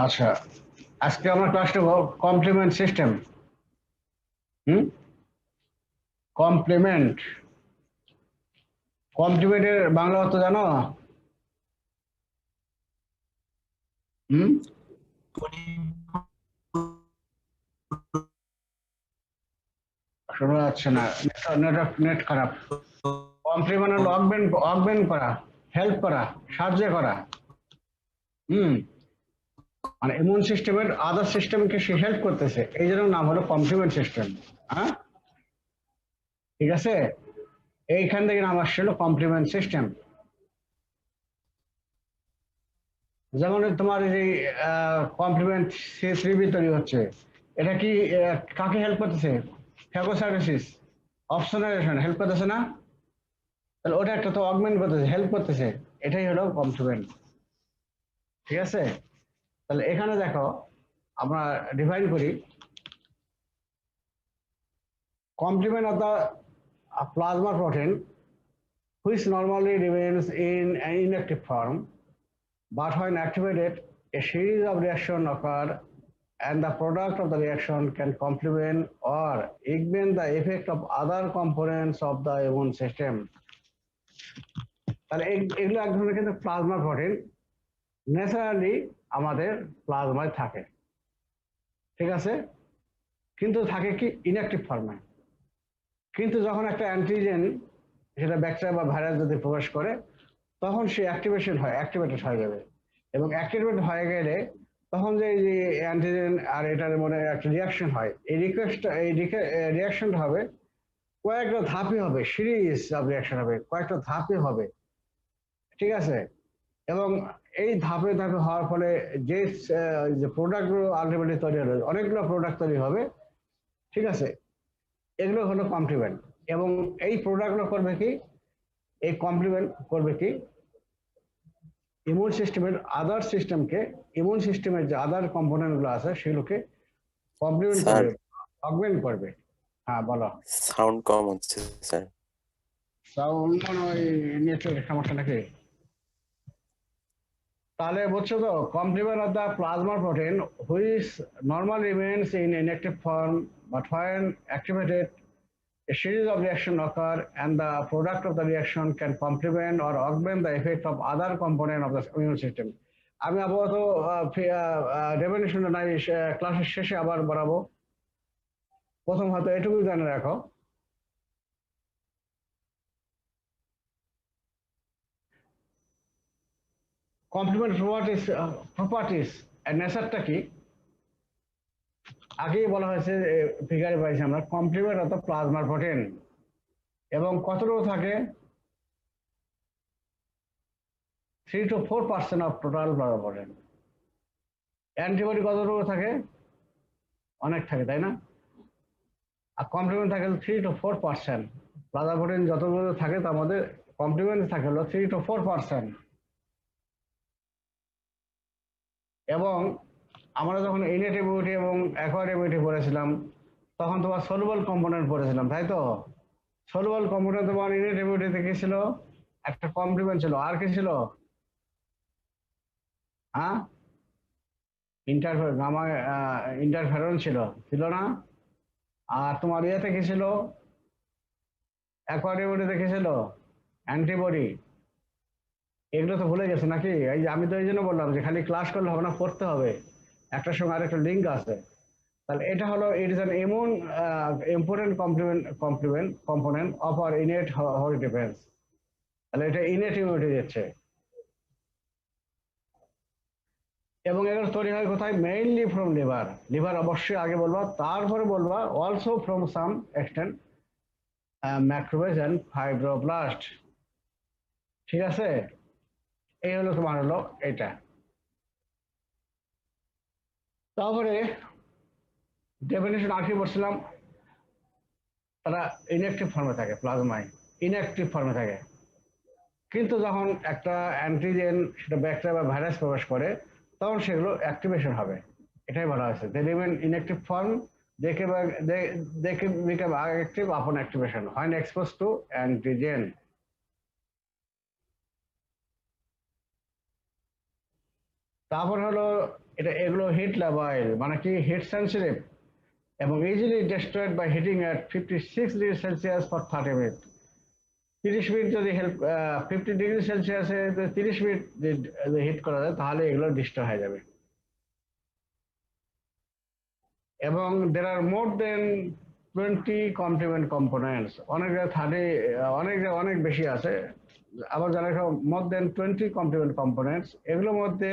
আচ্ছা, আজকে আমরা ক্লাস নেব কমপ্লিমেন্ট সিস্টেম। হুম কমপ্লিমেন্ট কমপ্লিমেন্টের বাংলা অর্থ জানো? হুম শোনা যাচ্ছে না, নেট খারাপ। কমপ্লিমেন্ট হলো অগমেন্ট করা, হেল্প করা, সাহায্য করা। হুম মানে ইমিউন সিস্টেমের আদার সিস্টেমকে সে হেল্প করতেছে, এই জন্য নাম হলো কমপ্লিমেন্ট সিস্টেম। হ্যাঁ, ঠিক আছে। এইখান থেকে নাম আসছে হলো কমপ্লিমেন্ট সিস্টেম। যেমন তোমার এই যে কমপ্লিমেন্ট সি3বি তৈরি হচ্ছে, এটা কি কাকে হেল্প করতেছে? ফ্যাগোসাইটোসিস, অপসোনাইজেশন হেল্প করতেছে না? তাহলে ওটা একটা তো অগমেন্ট করতেছে, হেল্প করতেছে। এটাই হলো কমপ্লিমেন্ট। ঠিক আছে, তাহলে এখানে দেখো আমরা ডিফাইন করি complement of the plasma protein which normally remains in an inactive form, but when activated a series of reactions occur and the product of the reaction can complement or augment the effect of other components of the immune system. তাহলে এগুলো এক ধরনের কিন্তু plasma protein, naturally আমাদের প্লাজমায় থাকে। ঠিক আছে, কিন্তু থাকে কি ইনঅ্যাক্টিভ ফর্মে। কিন্তু যখন একটা অ্যান্টিজেন, সেটা ব্যাকটেরিয়া বা ভাইরাস যদি প্রবেশ করে, তখন সে অ্যাক্টিভেটেড হয়ে যাবে। এবং অ্যাক্টিভেট হয়ে গেলে তখন যে অ্যান্টিজেন আর এটার মনে একটা রিয়াকশন হয়, এই রিয়াকশনটা হবে কয়েকটা ধাপে হবে, সিরিজ অফ রিয়াকশন হবে, কয়েকটা ধাপে হবে। ঠিক আছে, এবং এই ধাপে ধাপে হওয়ার ফলে যে প্রোডাক্টগুলো আলটিমেটলি তৈরি হবে, অনেকগুলো প্রোডাক্ট তৈরি হবে। ঠিক আছে, এগুলো হলো কমপ্লিমেন্ট। এবং এই প্রোডাক্টগুলো করবে কি, এই কমপ্লিমেন্ট করবে কি, ইমিউন সিস্টেমের আদার সিস্টেমকে, ইমিউন সিস্টেমের যে আদার কম্পোনেন্টগুলো আছে সেগুলোকে কমপ্লিমেন্ট স্যার, করবে, অগমেন্ট করবে। হ্যাঁ বলো। সাউন্ড কম হচ্ছে স্যার। সাউন্ড মনে হয় নেটওয়ার্কের সমস্যা নাকি? তাহলে বুঝছো তো, complement of the plasma protein which normal remains in inactive form, but when activated a series of reactions occur and the product of the reaction can complement or augment the effect of other component of the immune system. আমি আপাতত revolution নাই, ক্লাসের শেষে আবার বাড়াবো। প্রথম হয়তো এটুকু জানে রাখো, কমপ্লিমেন্ট প্রপার্টিস এর নেচারটা কি। আগেই বলা হয়েছে, ফিগারে পাইছি আমরা, কমপ্লিমেন্ট অর্থাৎ প্লাজমা প্রোটিন এবং কতটুকু থাকে, 3 to 4% of total plasma protein. Antibody কতটুকু থাকে? অনেক থাকে, তাই না? আর কমপ্লিমেন্ট থাকে 3 to 4%। প্লাজমা প্রোটিন যতগুলো থাকে তার মধ্যে কমপ্লিমেন্ট থাকে হলো 3 to 4%। এবং আমরা যখন ইনেট ইমিউনিটি এবং অ্যাকোয়ার্ড ইমিউনিটি পড়েছিলাম, তখন তোমার সলুবল কম্পোনেন্ট পড়েছিলাম, তাই তো? সলুবল কম্পোনেন্ট তোমার ইনেট ইমিউনিটিতে কি ছিল? একটা কমপ্লিমেন্ট ছিল, আর কি ছিল? হ্যাঁ, ইন্টারফেরন ছিল, ছিল না? আর তোমার ইয়েতে কি ছিল? অ্যাকোয়ার্ড ইমিউনিটিতে কি ছিল? অ্যান্টিবডি। এগুলো তো ভুলে গেছে নাকি? এই যে আমি তো এই জন্য বললাম যে খালি ক্লাস করলে হবে না, পড়তে হবে। একটার সঙ্গে আরেকটা লিঙ্ক আছে। তাহলে এটা হলো, it is an important component of our innate defence. তাহলে এটা ইনেট ইমিউনিটি দিচ্ছে। এবং এগুলো তৈরি হয় কোথায়? Mainly from liver. লিভার অবশ্যই আগে বলবা, তারপরে বলবা also from some extent macrophage and fibroblast. ঠিক আছে, এই হলো তোমার হলো এটা। তারপরে ডেফিনেশন আর কি বলছিলাম, তারা ইনঅ্যাক্টিভ ফর্মে থাকে, প্লাজমায় ইনঅ্যাক্টিভ ফর্মে থাকে। কিন্তু যখন একটা অ্যান্টিজেন, সেটা ব্যাকটেরিয়া বা ভাইরাস প্রবেশ করে, তখন সেগুলো অ্যাক্টিভেশন হবে। এটাই বলা হয়েছে, they remain inactive form, they can become active upon activation when exposed to antigen. তারপর হলো এগুলো হিট লেবাইল, মানে কি হিট সেন্সিটিভ এবং easily destroyed by heating at 56 degree Celsius for 30 minute. 30 minute যদি 50 ডিগ্রি সেলসিয়াসে 30 মিনিট যদি হিট করা যায় তাহলে এগুলো ডিস্ট্রয় হয়ে যাবে। এবং দের আর মোর দেন 20 কমপ্লিমেন্ট কম্পোনেন্টস, অনেক জায়গায় 30, অনেক বেশি আছে, আবার যারা মোর দেন 20 কমপ্লিমেন্ট কম্পোনেন্টস। এগুলোর মধ্যে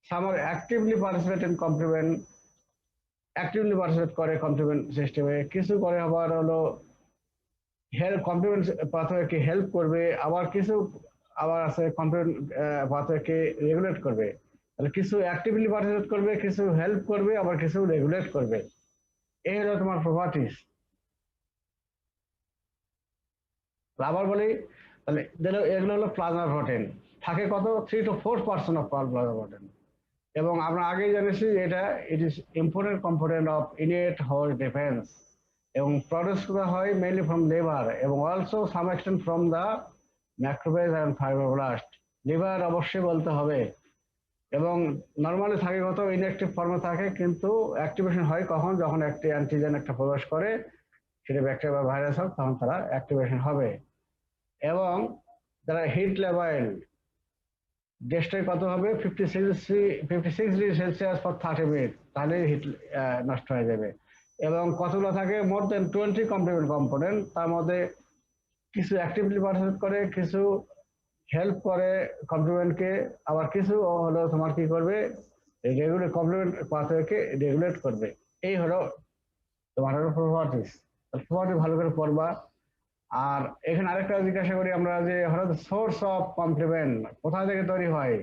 some are actively participate in complement, actively participate করে কমপ্লিমেন্ট সিস্টেমে, কিছু করে আবার হলো হেল্প কমপ্লিমেন্ট পাথওয়েকে হেল্প করবে, আবার কিছু আবার আছে কমপ্লিমেন্ট পাথওয়েকে রেগুলেট করবে। তাহলে কিছু অ্যাক্টিভলি পার্টিসিপেট করবে, কিছু হেল্প করবে, আবার কিছু রেগুলেট করবে। এই হলো তোমার প্রপার্টিস। আবার বলি তাহলে এগুলো হলো প্লাজমা প্রোটিন, থাকে কত 3 to 4% অফ প্লাজমা প্রোটিন। এবং আমরা আগেই জেনেছি এটা it is important component of innate host defence, এবং প্রডিউস করা হয় মেইনলি ফ্রম লিভার এবং also some extent from the macrophage and fibroblast. Liver অবশ্যই বলতে হবে। এবং নর্মালি থাকে কত ইনঅ্যাক্টিভ ফর্মে থাকে, কিন্তু অ্যাক্টিভেশন হয় কখন, যখন একটি অ্যান্টিজেন একটা প্রবেশ করে, সেটা ব্যাকটেরিয়া বা ভাইরাস হোক, তখন তারা অ্যাক্টিভেশন হবে। এবং যারা হিট লেভেল ডেস্টাই কত হবে 56 ডিগ্রি সেলসিয়াস ফর 30 মিনিট, তাহলে হিট নষ্ট হয়ে যাবে। এবং কতগুলো থাকে মোর দেন 20 কমপ্লিমেন্ট কম্পোনেন্ট, তার মধ্যে কিছু অ্যাক্টিভলি পার্টিসিপেট করে, কিছু হেল্প করে কমপ্লিমেন্টকে, আবার কিছু হলো তোমার কি করবে রেগুলেট কমপ্লিমেন্ট পাথওয়েকে রেগুলেট করবে। এই হলো তোমার হলো প্রপার্টিস। প্রপার্টি ভালো করে পড়বা। আর এখানে আরেকটা জিজ্ঞাসা করি আমরা যে হলো সোর্স অফ কমপ্লিমেন্ট কোথা থেকে তৈরি হয়,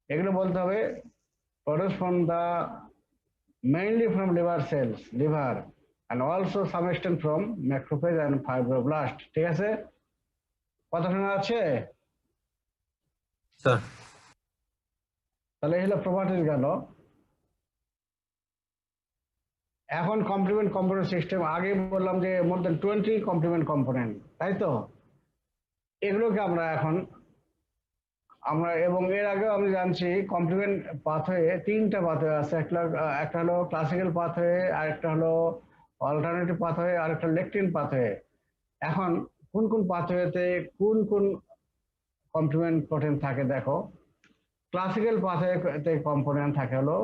এগুলো বলতে হবে produce from the mainly from liver cells, liver and also some extent from macrophage and fibroblast। ঠিক আছে, কথা শোনা যাচ্ছে? স্যার তাহলে এই হলো প্রপার্টিস গেল। এখন কমপ্লিমেন্ট কম্পোনেন্ট সিস্টেম, আগে বললাম যে মোর দেন 20 কমপ্লিমেন্ট কম্পোনেন্ট, তাই তো? এগুলোকে আমরা এবং এর আগেও আমি জানছি কমপ্লিমেন্ট পাথওয়ে 3টা পাথওয়ে আছে। একটা হলো ক্লাসিক্যাল পাথওয়ে, আরেকটা হলো অল্টারনেটিভ পাথওয়ে, আর একটা লেকটিন পাথওয়ে। এখন কোন কোন পাথওয়েতে কোন কোন কমপ্লিমেন্ট প্রোটিন থাকে দেখো। ক্লাসিক্যাল পাথওয়েতে কম্পোনেন্ট থাকে হলো,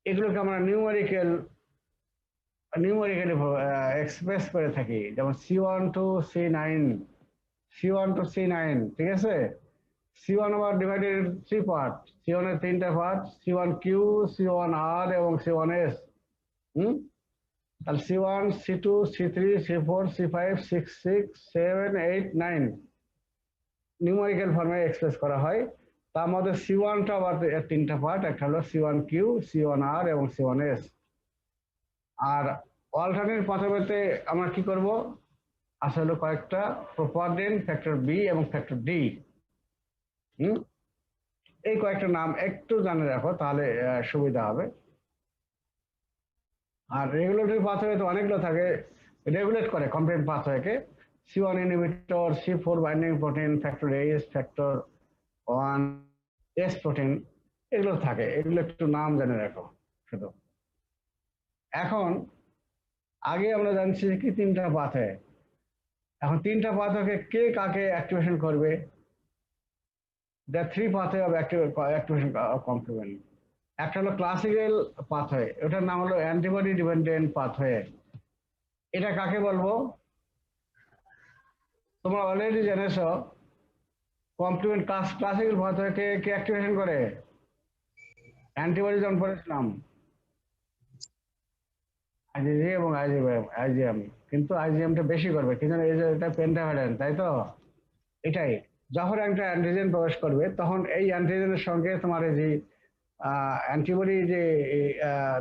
এগুলোকে আমরা নিউমেরিক্যালি এক্সপ্রেস করে থাকি, যেমন C1 to C9, ঠিক আছে? C1 আবার ডিভাইডেড 3 পার্ট, C1 এর 3টা পার্ট, C1Q, C1R এবং C1S। তাহলে C1, C2, C3, C4, C5, 6, 6, 7, 8, 9 numerical ফর্মে এক্সপ্রেস করা হয়। তার মধ্যে C1টা আবার 3টা পার্ট, একটা হলো C1Q, C1R এবং C1S। আর অল্টারনেট পাথওয়েতে আমরা কি করব, আসলে কয়েকটা প্রোপারডিন, ফ্যাক্টর বি এবং ফ্যাক্টর ডি। এই কয়েকটা নাম একটু জানে রাখো, তাহলে সুবিধা হবে। আর রেগুলেটরি পাথওয়ে তো অনেকগুলো থাকে, রেগুলেট করে কমপ্লিমেন্ট পাথওয়েকে। C1 inhibitor, C4 binding protein, factor H, factor 1S protein, এগুলো থাকে। এগুলো একটু নাম জেনে রাখো শুধু। এখন আগে আমরা জানছি কি 3টা পাথওয়ে, এখন 3টা পাথওয়েকে কে কাকে অ্যাক্টিভেশন করবে। There are 3 pathway of activation of complement. একটা হলো ক্লাসিক্যাল পাথওয়ে, এটার নাম হলো অ্যান্টিবডি ডিপেন্ডেন্ট পাথওয়ে। এটা কাকে বলবো, তোমরা অলরেডি জেনেছো। কমপ্লিমেন্ট ক্লাসিক্যাল পাথওয়েকে কে অ্যাক্টিভেশন করে, অ্যান্টিবডি যখন পড়েছিলাম IgG এবং IgM, কিন্তু IgMটা বেশি করবে, কিন্তু এটা পেন্টাভ্যালেন্ট, তাই তো? এটাই, যখন একটা অ্যান্টিজেন প্রবেশ করবে তখন এই অ্যান্টিজেনের সঙ্গে তোমার এই যে অ্যান্টিবডি যে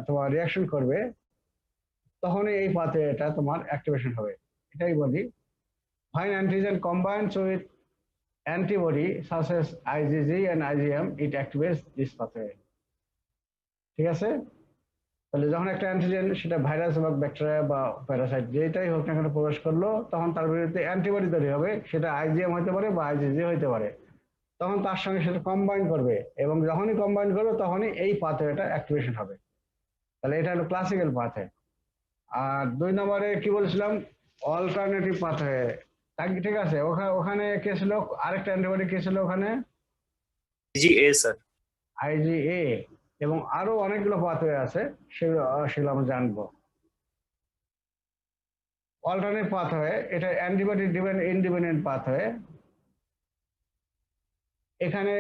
তোমার রিয়াকশন করবে, তখনই এই পাথে এটা তোমার অ্যাক্টিভেশন হবে। এটাই বলি, when antigen combines with antibody such as IgG and IgM, it activates this pathway। ঠিক আছে? তাহলে যখন একটা অ্যান্টিজেন, সেটা ভাইরাস বা ব্যাকটেরিয়া বা প্যারাসাইট যেটাই হোক না কেন প্রবেশ করলো, তখন তার বিরুদ্ধে অ্যান্টিবডি তৈরি হবে, সেটা IgM হতে পারে বা IgG হতে পারে। তখন তার সঙ্গে সেটা কম্বাইন করবে, এবং যখনই কম্বাইন করবে তখনই এই পাথওয়েটা অ্যাক্টিভেশন হবে। তাহলে এটা হলো ক্লাসিক্যাল পাথওয়ে। আর 2 নম্বরে কি বলেছিলাম, অল্টারনেটিভ পাথওয়ে। ঠিক আছে, ওখানে ওখানে কে ছিল, আরেকটা অ্যান্টিবডি কে ছিল ওখানে, IgA স্যার। আইজিএ, এবং আরো অনেকগুলো পাথওয়ে আছে, সেগুলো সেগুলো আমরা জানবো। অল্টারনেট পাথওয়ে, এটা অ্যান্টিবডি ইন্ডিপেন্ডেন্ট পাথওয়ে। এখানে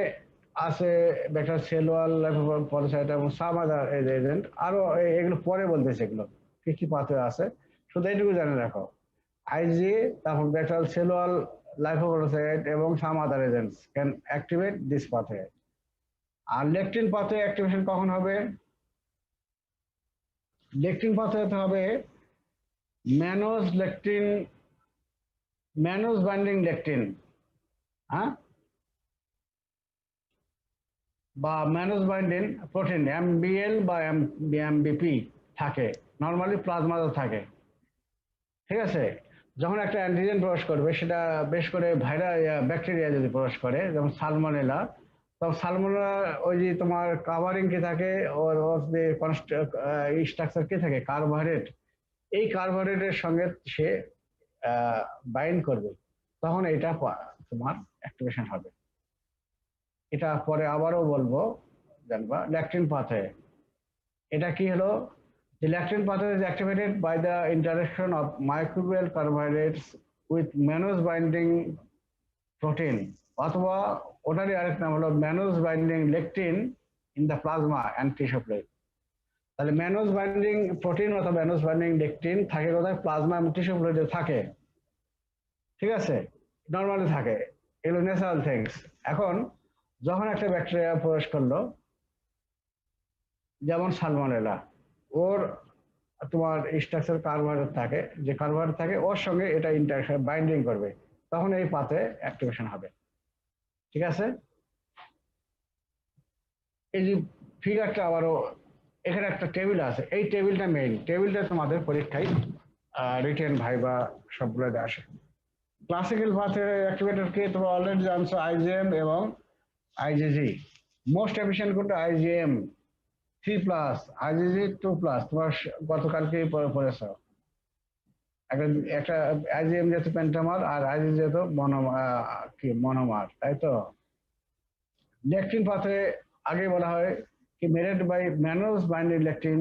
আছে ব্যাকটেরিয়াল সেল ওয়াল, পলিসাইট এবং সাম আদার এজেন্ট, আরো এগুলো পরে বলতেছে এগুলো কি কি পাথওয়ে আছে, শুধু এইটুকু জানে রাখো। আইজি, তারপর ব্যাকটেরিয়াল সেল ওয়াল, লাইফোপলিসাইট এবং some other agents can activate this pathway. আর লেকটিন পাথওয়ে অ্যাক্টিভেশন কখন হবে? লেকটিন পাথওয়েতে হবে mannose lectin, mannose binding lectin, হ্যাঁ, বা ম্যানোজ বাইন্ডিং প্রোটিন এমবিএল বা এমবিপি থাকে, নর্মালি প্লাজমাতে থাকে। ঠিক আছে, যখন একটা অ্যান্টিজেন প্রবেশ করবে, সেটা বেশ করে ব্যাকটেরিয়া যদি প্রবেশ করে, যেমন সালমোনেলা, তখন সালমোনেলা ওই যে তোমার কাভারিং কি থাকে, ওর ওর যে স্ট্রাকচার কি থাকে, কার্বোহাইড্রেট, এই কার্বোহাইড্রেটের সঙ্গে সে বাইন্ড করবে, তখন এটা তোমার অ্যাক্টিভেশন হবে। এটা পরে আবারও বলবো, জানবা ল্যাকটিন পাথওয়ে। এটা কি হলো, the lectin pathway is activated by the interaction of microbial carbohydrates with mannose binding protein, অথবা ওটারই আরেক নাম হলো mannose binding lectin in the plasma and tissue plate. তাহলে ম্যানোজ বাইন্ডিং প্রোটিন অথবা ম্যানোজ বাইন্ডিং লেকটিন থাকে কোথায়? প্লাজমা এবং tissue প্লেটে থাকে। ঠিক আছে, নর্মালি থাকে, এগুলো ন্যাচারাল থিংস। এখন যখন একটা ব্যাকটেরিয়া প্রবেশ করলো, যেমন সালমোনেলা, ওর তোমার স্ট্রাকচার কার্বোহাইড্রেট থাকে, যে কার্বোহাইড্রেট থাকে ওর সঙ্গে এটা ইন্টারঅ্যাকশন বাইন্ডিং করবে, তখন এই পাথে অ্যাক্টিভেশন হবে। ঠিক আছে, এই যে ফিগারটা আবারও, এখানে একটা টেবিল আছে, এই টেবিলটা মেইন টেবিলটা তোমাদের পরীক্ষায় রিটেন ভাইবা সবগুলোতে আসে। ক্লাসিক্যাল পাথের অ্যাক্টিভেটর কে তোমরা অলরেডি জানছো, আইজিএম এবং আইজিজি। মোস্ট এফিশিয়েন্ট কোনটা? আইজিএম 3+, আইজিজি 2+, তোমার গতকালকেই পড়েছ। একটা একটা আইজিএম যেহেতু পেন্টামার, আর আইজিজি যেহেতু মনোমার, তাই তো। লেকটিন পাথওয়ে আগে বলা হয় কি মেডেড বাই ম্যানোজ বাইন্ডিং লেকটিন,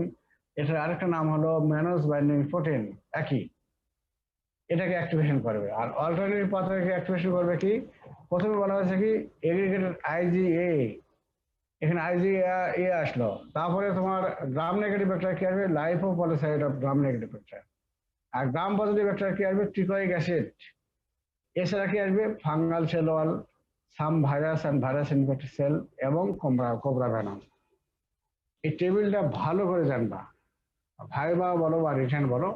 এটার আরেকটা নাম হলো ম্যানোজ বাইন্ডিং প্রোটিন, একই, এটাকে অ্যাক্টিভেশন করবে। আর অল্টারনেটিভ পাথওয়েকে অ্যাক্টিভেশন করবে কি, প্রথমে বলা হয়েছে কি এগ্রিগেটেড আইজিএ, এখানে আইজিএ আসলো, তারপরে তোমার গ্রাম নেগেটিভ ব্যাকটেরিয়া কি আসবে? Lipopolysaccharide of gram negative bacteria. আর গ্রাম পজিটিভ ব্যাকটেরিয়া কি আসবে? Teichoic acid. এছাড়া কি আসবে? Fungal cell wall, some virus and virus infected cell এবং কোবরা ভ্যানম। এই টেবিলটা ভালো করে জানবা, ভাইবা বলো বা রিটেন বলো,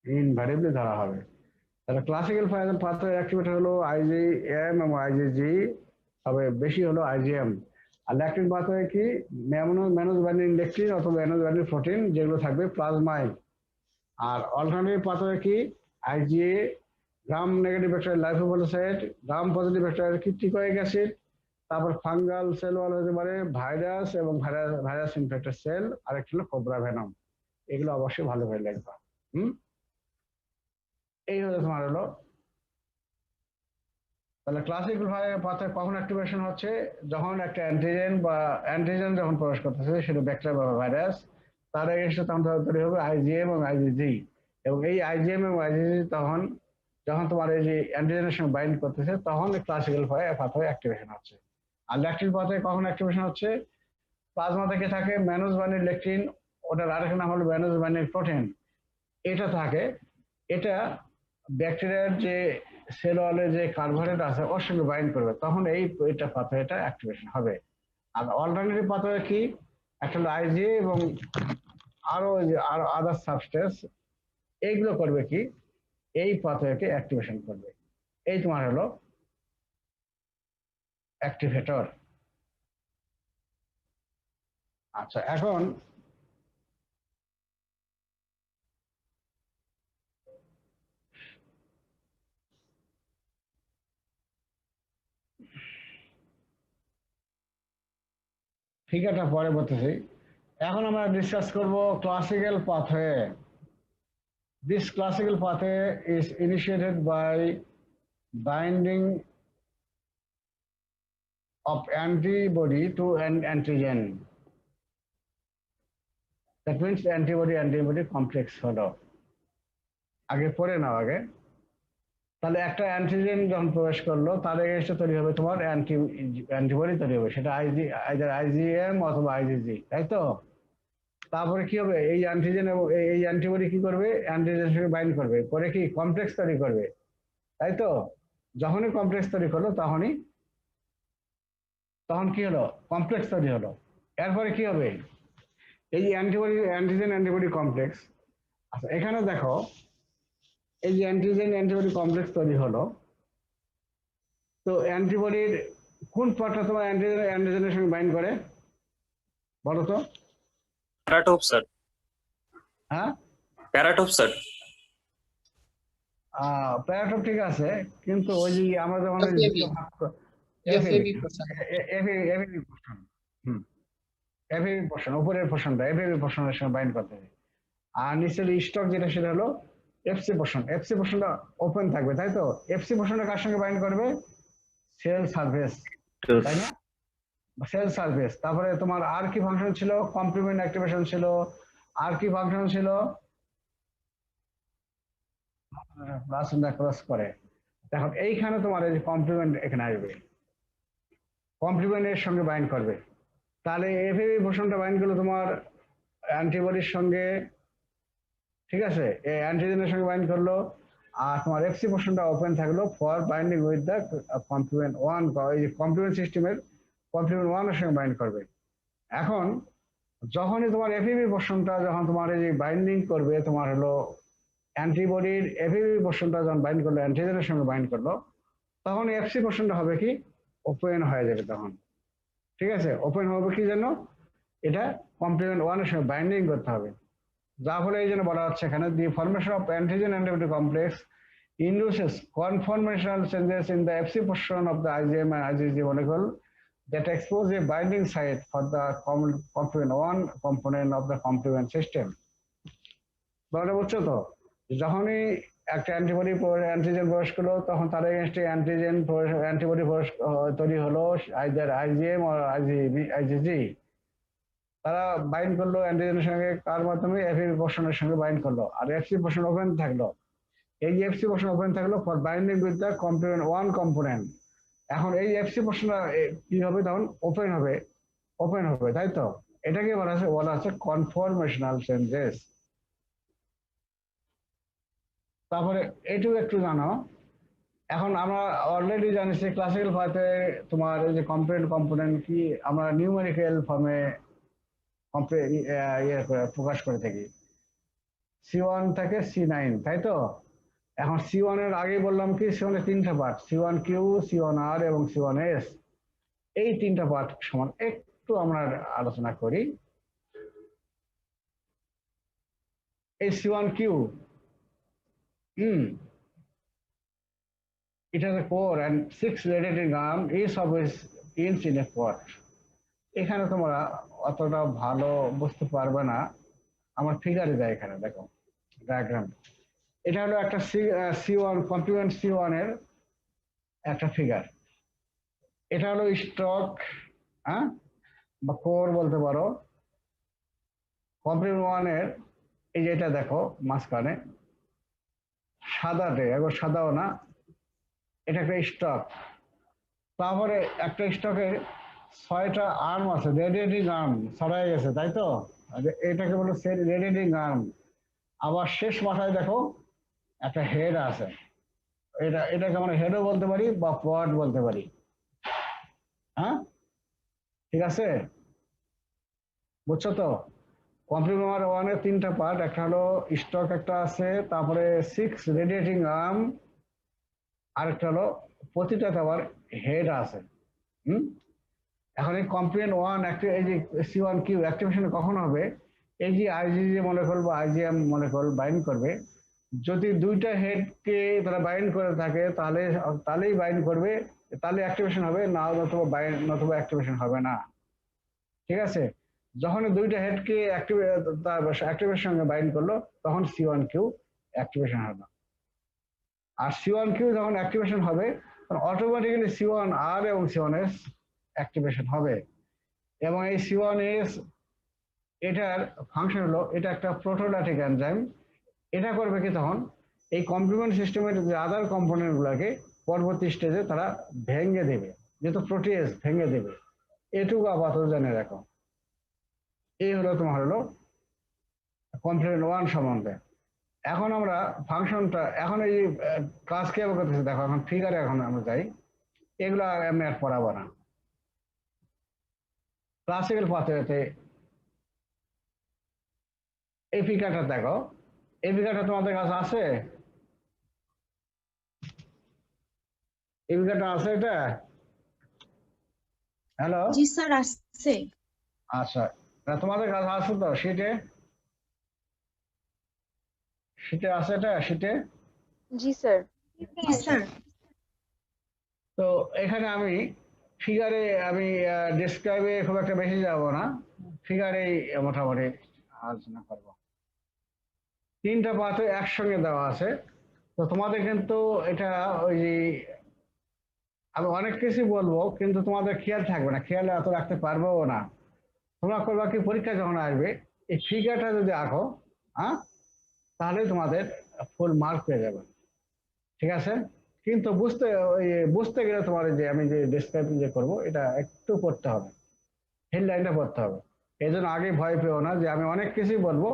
ইনভ্যারিয়েবলি ধরা হবে। তাহলে ক্লাসিক্যাল পাথওয়ে অ্যাক্টিভেটর হলো আইজিএম এবং আইজিজি, তবে বেশি হলো আইজিএম। আর ল্যাকটিন পাথওয়ে কি? ম্যানোজ বাইন্ডিং লেকটিন অথবা ম্যানোজ বাইন্ডিং প্রোটিন, যেগুলো থাকবে প্লাজমায়। আর অল্টারনেটিভ পাথওয়ে কি? IgA, gram negative bacteria lipopolysaccharide, gram positive bacteria কি টিকোইক অ্যাসিড, তারপর ফাঙ্গাল সেল ওয়াল হতে পারে ভাইরাস এবং ভাইরাস ইনফেক্টেড সেল, আর একটা হলো কোবরা ভেনম। এগুলো অবশ্যই ভালো করে লিখবা। এই হলো তোমার হলো। তাহলে ক্লাসিক্যাল পাথওয়ে কখন অ্যাক্টিভেশন হচ্ছে? যখন একটা অ্যান্টিজেন যখন প্রবেশ করতেছে, সেটা ব্যাকটেরিয়া বা ভাইরাস, তার এগেইনস্টে তখন তৈরি হবে আইজিএম এবং আইজিজি। এবং এই আইজিএম এবং আইজিজি তখন, যখন তোমার এই যে অ্যান্টিজেনের সঙ্গে বাইন্ড করতেছে, তখন ক্লাসিক্যাল পাথওয়ে অ্যাক্টিভেশন হচ্ছে। আর ল্যাকটিন পাথওয়ে কখন অ্যাক্টিভেশন হচ্ছে? প্লাজমা থেকে থাকে ম্যানোজ বাইন্ডিং লেকটিন, ওটার আরেক নাম হলো ম্যানোজ বাইন্ডিং প্রোটিন, এটা থাকে। এটা ব্যাকটেরিয়ার যে সেল ওয়ালে যে কার্বোহাইড্রেট আছে ওর সঙ্গে বাইন্ড করবে, তখন এটা পাথওয়েটা অ্যাক্টিভেশন হবে। আর অল্টারনেটিভ পাথওয়ে কি? একটা হলো আইজিএ এবং আরো আদার সাবস্টেন্স, এইগুলো করবে কি? এই পাথওয়েকে অ্যাক্টিভেশন করবে। এই তোমার হলো অ্যাক্টিভেটর। আচ্ছা, এখন ফিগারটা পরে বলতেছি। এখন আমরা ডিসকাস করব classical pathway. This classical pathway is initiated by binding of antibody to an antigen. That means antibody complex হলো। আগে পড়ে নাও আগে। তাহলে একটা অ্যান্টিজেন যখন প্রবেশ করলো তার এগেইনস্টে তৈরি হবে তোমার অ্যান্টিবডি তৈরি হবে, সেটা আইজিএম অথবা আইজিজি, তাই তো? তারপরে কি হবে, এই অ্যান্টিজেন এবং এই অ্যান্টিবডি কি করবে, অ্যান্টিজেনের সঙ্গে বাইন্ড করবে, করে কি কমপ্লেক্স তৈরি করবে, তাই তো? যখনই কমপ্লেক্স তৈরি করলো তখন কি হলো, কমপ্লেক্স তৈরি হলো। এরপরে কি হবে, এই অ্যান্টিজেন অ্যান্টিবডি কমপ্লেক্স। আচ্ছা এখানে দেখো, এই যে অ্যান্টিজেন অ্যান্টিবডি কমপ্লেক্স তৈরি হলো, তো অ্যান্টিবডির কোন পার্টটা তোমার অ্যান্টিজেনের সঙ্গে বাইন্ড করে বলো তো? Paratope, sir. হ্যাঁ, Paratope, sir. প্যারাটোপ ঠিক আছে, কিন্তু ওই যে আমরা যখন FAB portion. FAB portion, FAB portion, উপরের পোর্শনটা এফএবি পোর্শনের সঙ্গে বাইন্ড করতে হবে। আর নিচের স্টক যেটা সেটা হলো এফসি পোর্শন। এফসি পোর্শনটা ওপেন থাকবে, তাই তো? এফসি পোর্শনটা কার সঙ্গে বাইন্ড করবে, সেল সারফেস, তাই না? Cell surface. তারপরে তোমার আর কি ফাংশন ছিল, কমপ্লিমেন্ট অ্যাক্টিভেশন ছিল, আর কি ফাংশন ছিল, ক্রস করে। দেখো এইখানে তোমার এই যে কমপ্লিমেন্ট এখানে আসবে, কমপ্লিমেন্টের সঙ্গে বাইন্ড করবে। তাহলে এফএবি পোর্শনটা বাইন্ড করলো তোমার অ্যান্টিবডির সঙ্গে, ঠিক আছে, এই অ্যান্টিজেনের সঙ্গে বাইন্ড করলো। আর তোমার এফসি পোর্শনটা ওপেন থাকলো for binding with the complement one, এই যে কমপ্লিমেন্ট সিস্টেমের কমপ্লিমেন্ট ওয়ানের সঙ্গে বাইন্ড করবে। এখন যখনই তোমার এফএবি পোর্শনটা যখন তোমার এই যে বাইন্ডিং করবে, তোমার হলো অ্যান্টিবডির এফএবি পোর্শনটা যখন বাইন্ড করলো অ্যান্টিজেনের সঙ্গে বাইন্ড করলো, তখন এফসি পোর্শনটা হবে কি, ওপেন হয়ে যাবে তখন, ঠিক আছে? ওপেন হবে কি জন্য, এটা কমপ্লিমেন্ট ওয়ানের সঙ্গে বাইন্ডিং করতে হবে। যার ফলে এই জন্য বলা হচ্ছে এখানে, the formation of antigen antibody complex induces conformational changes in the Fc portion of the IgM and IgG molecule that expose a binding site for the complement 1 component of the complement system. তাহলে বুঝছো তো, যখনই একটা antigen প্রবেশ করলো, তখন তার এগেইনস্টে antibody তৈরি হলো, আইদার আইজিএম অর আইজিজি। তারা বাইন্ড করলো অ্যান্টিজেনের সঙ্গে, কার মাধ্যমে, এফএবি পোর্শনের সঙ্গে বাইন্ড করলো। আর এফসি পোর্শন ওপেন থাকলো, এই এফসি পোর্শন ওপেন থাকলো for binding with the complement one component. এখন এই এফসি পোর্শনটা কি হবে, তখন ওপেন হবে, তাই তো? এটাকে বলা আছে কনফরমেশনাল চেঞ্জেস। তারপরে এটুকু একটু জানো, এখন আমরা অলরেডি জানি যে ক্লাসিক্যাল পাথে তোমার এই যে কম্পোনেন্ট কি আমরা নিউমেরিক্যাল ফর্মে প্রকাশ করে থাকি, C1 থেকে C9, তাই তো? এখন C1 এর আগে বললাম কি, C1 এর তিনটা পার্ট, C1Q, C1R এবং C1S। এই তিনটা পার্ট সমান একটু আমরা আলোচনা করি। এই C1Q, it has a core and 6 radiating arm, each of which ends in a pot. এখানে তোমরা অতটা ভালো বুঝতে পারবে না, আমার ফিগারে যায় এখানে দেখো ডায়াগ্রাম। এটা হলো একটা C1 কমপ্লিমেন্ট C1 এর একটা ফিগার। এটা হলো স্টক, হ্যাঁ, বা কোর বলতে পারো। কমপ্লিমেন্ট 1 এর এই যে এটা দেখো মাঝখানে সাদাটে, একবার সাদাও না, এটা একটা স্টক। তারপরে একটা স্টকের 6টা আর্ম আছে, রেডিয়েটিং আর্ম ছড়াই গেছে, তাই তো? এটাকে বলো রেডিয়েটিং আর্ম। আবার শেষ মাথায় দেখো একটা হেড আছে, এটাকে আমরা হেডও বলতে পারি বা পড বলতে পারি, হ্যাঁ, ঠিক আছে? বুঝছো তো? কমপ্লিমেন্ট 1 এর তিনটা পার্ট, একটা হলো স্টক একটা আছে, তারপরে 6 রেডিয়েটিং আর্ম, আরেকটা হলো প্রতিটাতে আবার হেড আছে। এখন এই কমপ্লিমেন্ট 1 এই যে C1Q অ্যাক্টিভেশন কখন হবে, এই যে আইজিজি মলিকিউল বা আইজিএম মলিকিউল বাইন্ড করবে, যদি দুইটা হেডকে তারা বাইন্ড করে থাকে তাহলেই বাইন্ড করবে, তাহলে অ্যাক্টিভেশন হবে, না নতুবা অ্যাক্টিভেশন হবে না, ঠিক আছে, যখন দুইটা হেডকে অ্যাক্টিভেশন সঙ্গে বাইন্ড করলো তখন C1Q অ্যাক্টিভেশন হলো। আর C1Q যখন অ্যাক্টিভেশন হবে তখন অটোমেটিক্যালি C1R এবং C1S অ্যাক্টিভেশন হবে। এবং এই C1S এটার ফাংশন হলো, এটা একটা প্রোটোলাইটিক এনজাইম। এটা করবে কি তখন এই কমপ্লিমেন্ট সিস্টেমের যে আদার কম্পোনেন্ট গুলাকে পরবর্তী স্টেজে তারা ভেঙে দেবে, যেহেতু প্রোটিয়েজ ভেঙে দেবে। এটুকু আপাতত জেনে রাখো। এই হলো তোমার হলো কমপ্লিমেন্ট 1 সম্বন্ধে। এখন আমরা ফাংশনটা এখন এই কাজ কিভাবে করতেছি দেখো, এখন ফিগারে এখন আমরা যাই, এগুলো আমি আর পড়াবো না। ক্লাসিক্যাল পাথওয়েতে এই ফিগারটা দেখো, এই ফিগারটা তোমাদের কাছে আছে? এই ফিগারটা আছে এটা? হ্যালো, জি স্যার আসছে। আচ্ছা, তোমাদের কাছে আছে তো শীটে? শীটে আছে এটা? শীটে? জি স্যার। জি স্যার। তো এখানে আমি ফিগারে আমি ডেসক্রাইবে খুব একটা বেশি যাব না, ফিগারেই মোটামুটি আলোচনা করব। 3টা পাথওয়ে একসঙ্গে দেওয়া আছে। তো তোমাদের কিন্তু এটা ওই যে আমি অনেক কিছু বলবো কিন্তু তোমাদের খেয়াল থাকবে না, খেয়াল এত রাখতে পারবো না। তোমরা করবা কি, পরীক্ষা যখন আসবে এই ফিগারটা যদি আঁকো, হ্যাঁ, তাহলে তোমাদের ফুল মার্ক পেয়ে যাবে। ঠিক আছে, কিন্তু বুঝতে গেলে তোমার যে আমি যে ডেসক্রাইবিং যে করবো এটা একটু পড়তে হবে, হেডলাইনটা পড়তে হবে। এই জন্য আগে ভয় পেও না যে আমি অনেক কিছুই বলবো,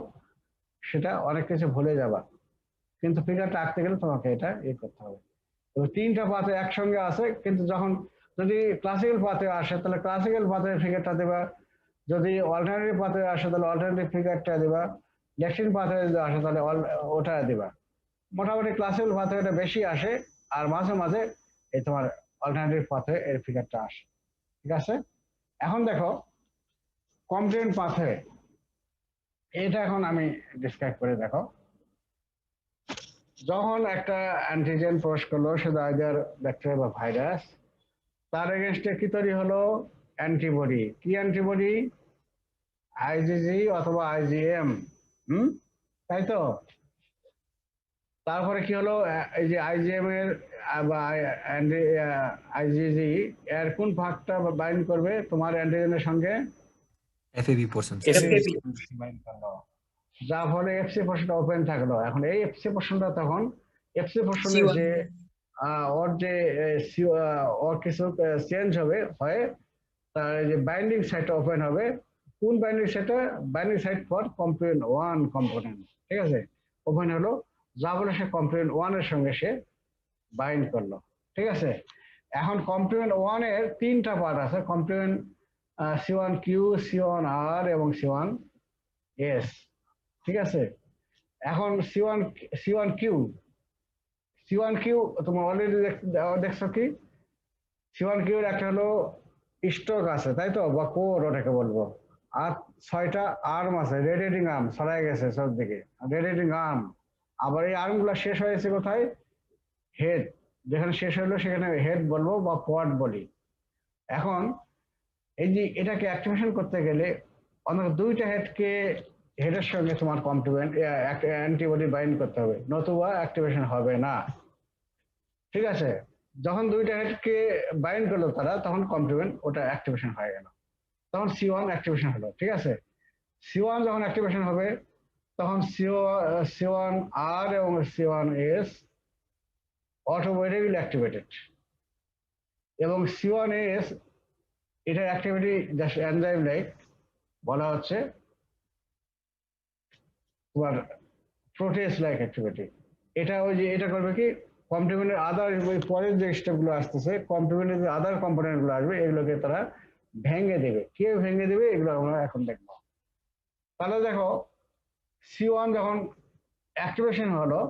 সেটা অনেক কিছু ভুলে যাবা, কিন্তু ফিগারটা আঁকতে গেলে তোমাকে এটা করতে হবে। তো 3টা পাথে একসঙ্গে আছে, কিন্তু যখন যদি ক্লাসিক্যাল পাথে আসে তাহলে ক্লাসিক্যাল পাথে ফিগারটা দেবা, যদি অল্টারনেটিভ পাথে আসে তাহলে অল্টারনেটিভ ফিগারটা দেবা, লেকশন পাথে যদি আসে তাহলে ওটা দেবা। মোটামুটি ক্লাসিক্যাল পাথওয়েটা বেশি আসে, আর মাঝে মাঝে এই তোমার অল্টারনেটিভ পাথওয়ে এর ফিগারটা আসে। ঠিক আছে, এখন দেখো কমপ্লিমেন্ট পাথওয়ে, এটা এখন আমি ডিসক্রাইব করে দেখো। যখন একটা অ্যান্টিজেন প্রবেশ করলো, সেটা আইদার ব্যাকটেরিয়া বা ভাইরাস, তার এগেনস্টে কি তৈরি হলো? অ্যান্টিবডি। কি অ্যান্টিবডি? আইজিজি অথবা আইজিএম। তাই তো? তারপরে কি হলো, এই যে আইজিএম এর বা আইজিজি এর কোন ভাগটা বাইন্ড করবে তোমার অ্যান্টিজেনের সঙ্গে? FAB portion. বাইন্ড করলো, যার ফলে এফসি পোর্শনটা ওপেন থাকলো। এখন এই এফসি পোর্শনটা তখন এফসি পোর্শনের C1 যে ওর কিছু চেঞ্জ হবে, হয় তার যে বাইন্ডিং সাইটটা ওপেন হবে। কোন বাইন্ডিং সাইটটা? Binding site for complement 1 component. ঠিক আছে, ওপেন হলো, যা বলে সে কমপ্লিমেন্ট 1 এর সঙ্গে সে বাইন্ড করলো। ঠিক আছে, এখন কমপ্লিমেন্ট 1 এর 3টা পার্ট আছে, কমপ্লিমেন্ট C1Q, C1R এবং C1S। ঠিক আছে, এখন C1Q তোমার অলরেডি দেখছো কি? C1Q এর একটা হলো স্টক আছে, তাই তো, বা কোর ওটাকে বলবো। আর 6টা আর্ম আছে, রেডিয়েটিং আর্ম ছড়াই গেছে সব দিকে, রেডিয়েটিং আর্ম। আবার এই আর্মগুলো শেষ হয়েছে কোথায়? হেড। যেখানে শেষ হলো সেখানে হেড বলবো বা পড বলি। এখন এই যে এটাকে অ্যাক্টিভেশন করতে গেলে অন্তত 2টা হেডের সঙ্গে তোমার কমপ্লিমেন্ট অ্যান্টিবডি বাইন্ড করতে হবে, নতুবা অ্যাক্টিভেশন হবে না। ঠিক আছে, যখন 2টা হেডকে বাইন্ড করলো তারা, তখন কমপ্লিমেন্ট ওটা অ্যাক্টিভেশন হয়ে গেল, তখন C1 অ্যাক্টিভেশন হলো। ঠিক আছে, C1 যখন অ্যাক্টিভেশন হবে তখন C1R এবং C1S অটোমেটিক্যালি অ্যাক্টিভেটেড, এবং C1S এটার অ্যাক্টিভিটি জাস্ট এনজাইম লাইক, বলা হচ্ছে তোমার প্রোটেজ লাইক অ্যাক্টিভিটি। এটা ওই যে এটা করবে কি, কমপ্লিমেন্টের আদার ওই পরের যে স্টেপগুলো আসতেছে, কমপ্লিমেন্টের যে আদার কম্পোনেন্ট গুলো আসবে, এগুলোকে তারা ভেঙে দেবে। কে ভেঙে দেবে এগুলো আমরা এখন দেখবো। তাহলে দেখো C1 যখন অ্যাক্টিভেশন হলো,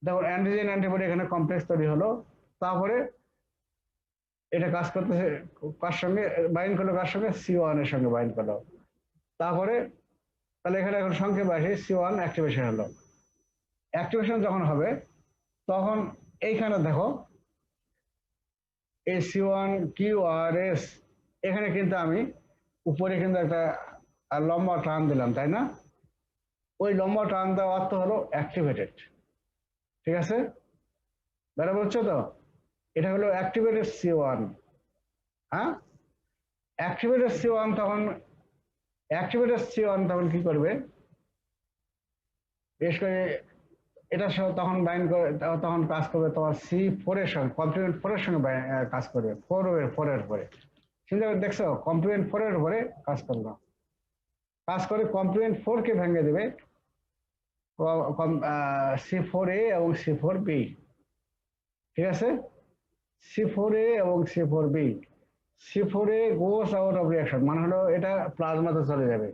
তখন অ্যান্টিজেন অ্যান্টিবডি এখানে কমপ্লেক্স তৈরি হলো, তারপরে এটা কাজ করতেছে কার সঙ্গে বাইন্ড করলো? কার সঙ্গে? C1 এর সঙ্গে বাইন্ড করলো। তারপরে তাহলে এখানে এখন সংক্ষেপে আসে, C1 অ্যাক্টিভেশন হলো। অ্যাক্টিভেশন যখন হবে তখন এইখানে দেখো এই C1QRS, এখানে কিন্তু আমি উপরে কিন্তু একটা লম্বা টান দিলাম, তাই না? ওই লম্বা টান দেওয়ার অর্থ হলো অ্যাক্টিভেটেড। ঠিক আছে, বেড়া বলছো তো? এটা হলো অ্যাক্টিভেটেড C1। হ্যাঁ, অ্যাক্টিভেটেড C1 তখন কি করবে? বিশেষ করে এটা সহ তখন বাইন্ড করে, তখন কাজ করবে তোমার C4 এর সঙ্গে, কমপ্লিমেন্ট 4 এর সঙ্গে কাজ করবে, 4 এর উপরে। চিন্তা করে দেখছো, কমপ্লিমেন্ট 4 এর উপরে কাজ করলো, কাজ করে কমপ্লিমেন্ট 4 কে ভেঙে দেবে C4A এবং C4B। ঠিক আছে, C4A এবং C4B। C4A goes out of reaction, মানে হলো এটা প্লাজমাতে চলে যাবে,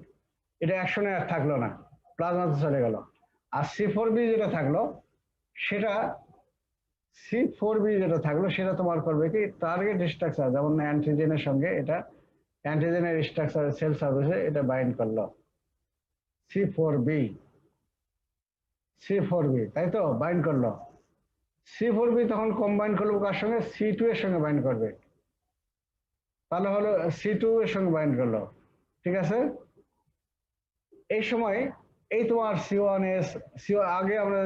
এটা অ্যাকশনে আর থাকলো না, প্লাজমাতে চলে গেল। আর C4B যেটা থাকলো সেটা সেটা তোমার করবে কি, টার্গেট স্ট্রাকচার, যেমন অ্যান্টিজেনের সঙ্গে এটা অ্যান্টিজেনের স্ট্রাকচার সেল সার্ভিসে এটা বাইন্ড করলো C4B, তাই তো? বাইন্ড করলো C4B, তখন কম্বাইন করলো কার সঙ্গে? C2 এর সঙ্গে বাইন্ড করবে, তাহলে হলো C2 এর সঙ্গে বাইন্ড করলো। ঠিক আছে, এই সময় এই তোমার C1s, আগে আমরা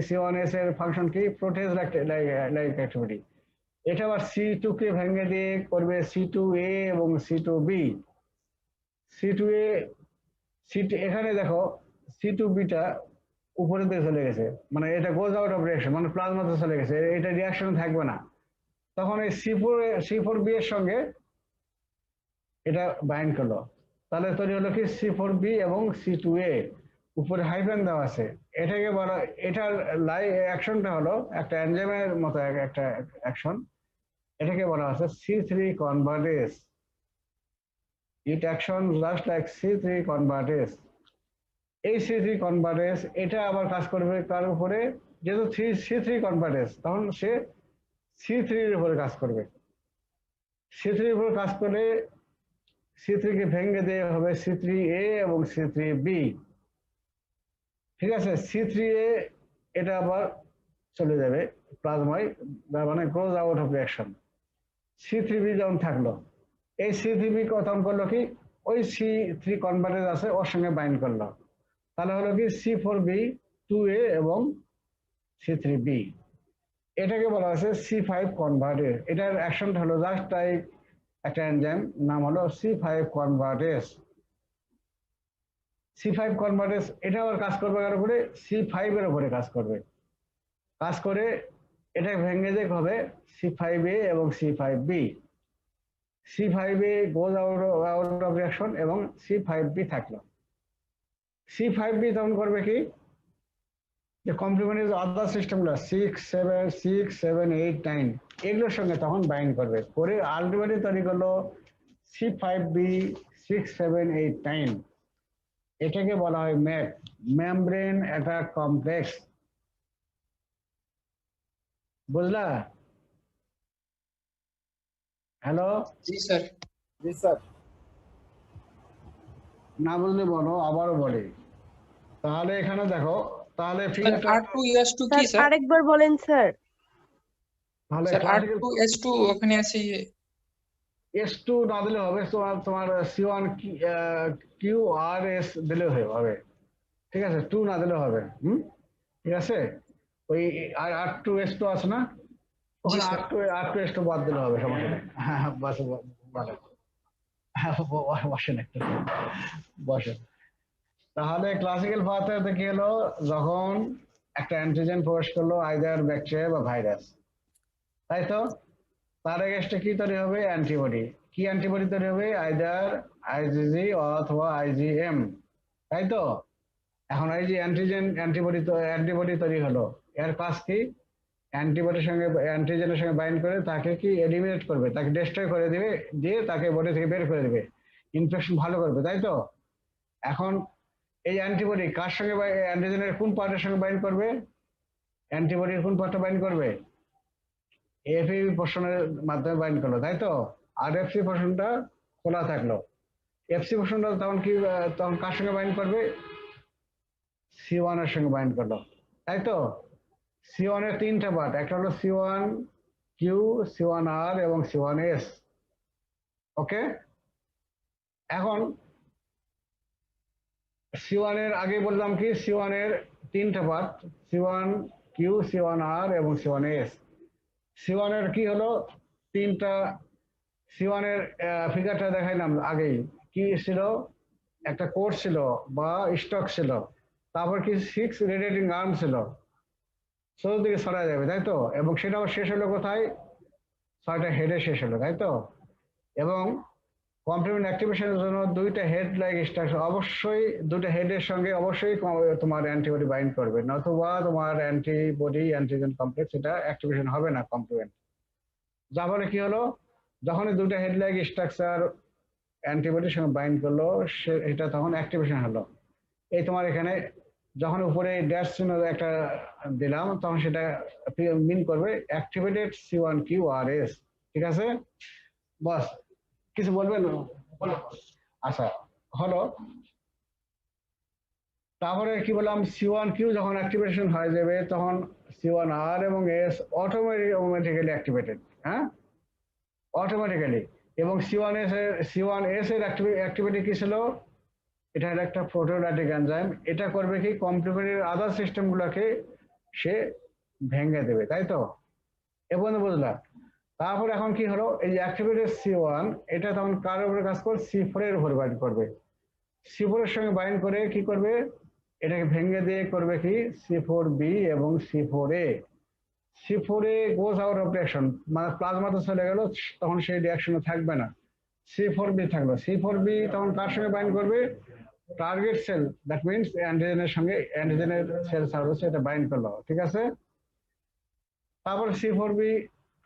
C1s এর ফাংশন কি? প্রোটেজ লাইক অ্যাক্টিভিটি। এটা আবার C2 কে ভেঙে দিয়ে করবে C2A এবং C2B। C2A, এখানে দেখো C2B টা উপরের দিকে চলে গেছে, মানে এটা গোজ আউট অফ রিঅ্যাকশন, মানে প্লাজমাতে চলে গেছে, এটা রিঅ্যাকশন থাকবে না। তখন এই C4B এর সঙ্গে এটা বাইন্ড করলো, তাহলে তৈরি হলো কি C4B এবং C2A, উপরে হাইফেন দেওয়া আছে। এটাকে বলা, এটার অ্যাকশনটা হলো একটা এনজাইমের মতো একটা অ্যাকশন, এটাকে বলা আছে C3 convertase. It action just like C3 convertase. এই C3 কনভার্টেজ এটা আবার কাজ করবে কার উপরে? যেহেতু C3 কনভার্টেজ, তখন সে C3 এর উপরে কাজ করবে। C3 এর উপরে কাজ করলে C3 কে ভেঙে দেওয়া হবে C3A এবং C3B। ঠিক আছে, C3A এটা আবার চলে যাবে প্লাজমায়, মানে গোজ আউট অফ রিঅ্যাকশন। C3B যেমন থাকলো, এই C3B তখন করলো কি, ওই C3 কনভার্টেজ আছে ওর সঙ্গে বাইন্ড করলো, তাহলে হলো কি C4B 2A এবং C3B। এটাকে বলা হচ্ছে C5 কনভার্টেজ। এটার অ্যাকশনটা হলো জাস্ট লাইক একটা এনজাইম, নাম হলো C5 কনভার্টেজ। C5 কনভার্টেজ এটা আবার কাজ করবে কার উপরে? C5 এর উপরে কাজ করবে, কাজ করে এটা ভেঙে দিয়ে হবে C5A এবং C5B। C5A goes out of reaction এবং C5B থাকলো। C5B তখন করবে কি, যে কমপ্লিমেন্টারি আদার সিস্টেমগুলো 6, 7, 8, 9 এগুলোর সঙ্গে তখন বাইন্ড করবে, করে আলটিমেটলি তৈরি করলো C5B 6, 7, 8, 9। এটাকে বলা হয় মেমব্রেন অ্যাটাক কমপ্লেক্স। বুঝলা? হ্যালো, জি স্যার। না বুঝলে বলো, আবারও বলি। তাহলে এখানে দেখো, তাহলে স্যার R2S2 কি স্যার? আরেকবার বলেন স্যার। তাহলে স্যার ক্লাসিক্যাল R2S2 ওখানে আছে S2 না দিলে হবে, তোমার C1 কিউ আর এস দিলে হবে। ঠিক আছে, 2 না দিলে হবে। ঠিক আছে, ওই R2S2 আছে না, ওখানে স্যার। R2S2 বাদ দিলে হবে, সমস্যা নেই। হ্যাঁ, বসেন একটু, বসেন। তাহলে ক্লাসিক্যাল পাথওয়েতে কি হলো, যখন একটা অ্যান্টিজেন প্রবেশ করলো, আইদার ব্যাকটেরিয়া বা ভাইরাস, তাই তো? তার এগেইনস্টে কি তৈরি হবে? অ্যান্টিবডি। কি অ্যান্টিবডি তৈরি হবে? আইদার আইজিজি অথবা আইজিএম, তাই তো? এখন এই যে অ্যান্টিবডি তৈরি হলো, এর কাজ কি? অ্যান্টিবডির সঙ্গে অ্যান্টিজেনের সঙ্গে বাইন্ড করে তাকে কি এলিমিনেট করবে, তাকে ডিস্ট্রয় করে দিবে, দিয়ে তাকে বডি থেকে বের করে দিবে, ইনফেকশন ভালো করবে, তাই তো? এখন এই অ্যান্টিবডি কার সঙ্গে, অ্যান্টিজেনের কোন পার্টের সঙ্গে বাইন্ড করবে? অ্যান্টিবডির কোন পার্টটা বাইন্ড করবে? এফএবি পোর্শনের মাধ্যমে বাইন্ড করলো, তাই তো? আর এফসি পোর্শনটা খোলা থাকলো। এফসি পোর্শনটা তখন কার সঙ্গে বাইন্ড করবে? C1 এর সঙ্গে বাইন্ড করলো, তাই তো? C1 এর 3টা পার্ট, একটা হলো C1Q, C1R এবং C1S। ওকে, এখন C1 এর আগে বললাম কি C1 এর তিনটা part, C1 Q, C1 R এবং C1 S। C1 এর কি হলো তিনটা, C1 এর ফিগারটা দেখাইলাম আগেই, কি ছিল একটা কোর ছিল বা স্টক ছিল, তারপর কি 6 রেডিয়েটিং আর্ম ছিল, চতুর্দিকে ছড়া যাবে তাই তো, এবং সেটা আবার শেষ হলো কোথায়, 6টা হেডে শেষ হলো তাই তো। এবং কমপ্লিমেন্ট অ্যাক্টিভেশনের জন্য দুইটা হেড লাইক স্ট্রাকচার, অবশ্যই দুটো হেডের সঙ্গে অবশ্যই তোমার অ্যান্টিবডি বাইন্ড করবে, নতুবা তোমার অ্যান্টিবডি অ্যান্টিজেন কমপ্লেক্স এটা অ্যাক্টিভেশন হবে না কমপ্লিমেন্ট। যার ফলে কি হলো, যখনই দুটো হেড লাইক স্ট্রাকচার অ্যান্টিবডির সঙ্গে বাইন্ড করলো এটা তখন অ্যাক্টিভেশন হলো। এই তোমার এখানে যখন উপরে ড্যাশ চিহ্ন একটা দিলাম তখন সেটা মিন করবে অ্যাক্টিভেটেড C1QRS। ঠিক আছে, বাস কিছু বলবেন? আচ্ছা হলো, তারপরে কি বললাম C1Q যখন অ্যাক্টিভেশন হয়ে যাবে তখন C1R এবং S অটোমেটিক্যালি অ্যাক্টিভেটেড, হ্যাঁ অটোমেটিক্যালি। এবং C1S এর অ্যাক্টিভিটি কি ছিল, এটা হলো একটা প্রোটোলাইটিক এনজাইম, এটা করবে কি কমপ্লিমেন্টারি আদার সিস্টেমগুলোকে সে ভেঙে দেবে তাই তো, এবং বুঝলাম। তারপর এখন কি হলো, এই যে অ্যাক্টিভেটেড C1 এটা তখন কার উপরে কাজ করবে, C4 এর উপর বাইন্ড করবে, C4 এর সঙ্গে বাইন্ড করে কি করবে, এটাকে ভেঙে দিয়ে করবে কি C4B এবং C4A। C4A goes out of reaction, মানে প্লাজমাতে চলে গেল, তখন সেই রিঅ্যাকশনে থাকবে না, C4B থাকলো। C4B তখন কার সঙ্গে বাইন্ড করবে, টার্গেট সেল, দ্যাট মিনস অ্যান্টিজেনের সঙ্গে, অ্যান্টিজেনের সেল সার্ভিস এটা বাইন্ড করলো, ঠিক আছে। তারপর C4B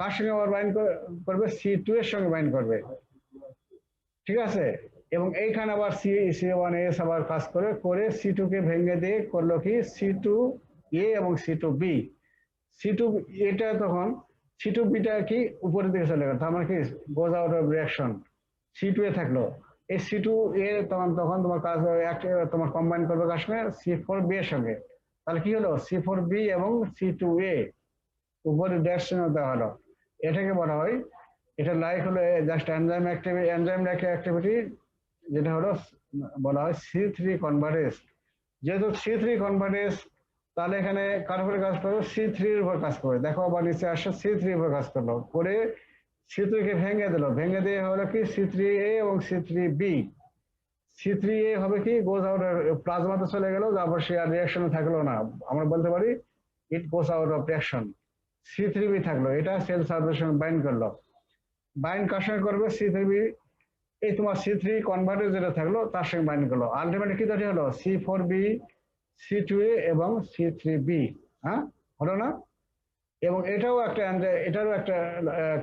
কার সঙ্গে আবার বাইন্ড করবে, C2 এর সঙ্গে বাইন্ড করবে, ঠিক আছে। এবং এইখানে আবার C1S আবার কাজ করে C2 কে ভেঙে দিয়ে করলো কি C2A এবং C2B। C2 এটা তখন C2Bটা কি উপরের দিকে চলে গেল, তার মানে কি গোজ আউট অফ রিঅ্যাকশন, C2A থাকলো। এই C2A তখন তোমার কাজ তোমার কম্বাইন করবে কার সঙ্গে, C4B এর সঙ্গে, তাহলে কি হলো C4B এবং C2A উপরে ড্যাশ চিহ্ন দেওয়া হলো। এটাকে বলা হয়, এটা লাইক হলো জাস্ট এনজাইম অ্যাক্টিভিটি, যেটা হলো বলা হয় C3 কনভার্টেজ। যেহেতু C3 কনভার্টেজ, তাহলে এখানে কার উপরে কাজ করবে, C3 এর উপর কাজ করবে। দেখো আবার নিচে আসছে C3 এর উপর কাজ করলো, করে C3 কে ভেঙে দিল, ভেঙে দিয়ে হলো কি C3A এবং C3B। C3A হবে কি গোজ আউট, প্লাজমাতে চলে গেল, তারপর সে আর রিঅ্যাকশনে থাকলো না, আমরা বলতে পারি it goes out of reaction. C3B থাকলো, এটা সেল সার্ভিসের বাইন্ড করলো, বাইন্ড কার সঙ্গে করবে, C3B এই তোমার C3 কনভার্টার যেটা থাকলো তার সঙ্গে বাইন্ড করলো, আলটিমেটলি কি তৈরি হলো C4B, C2A এবং C3B, হ্যাঁ হলো না। এবং এটারও একটা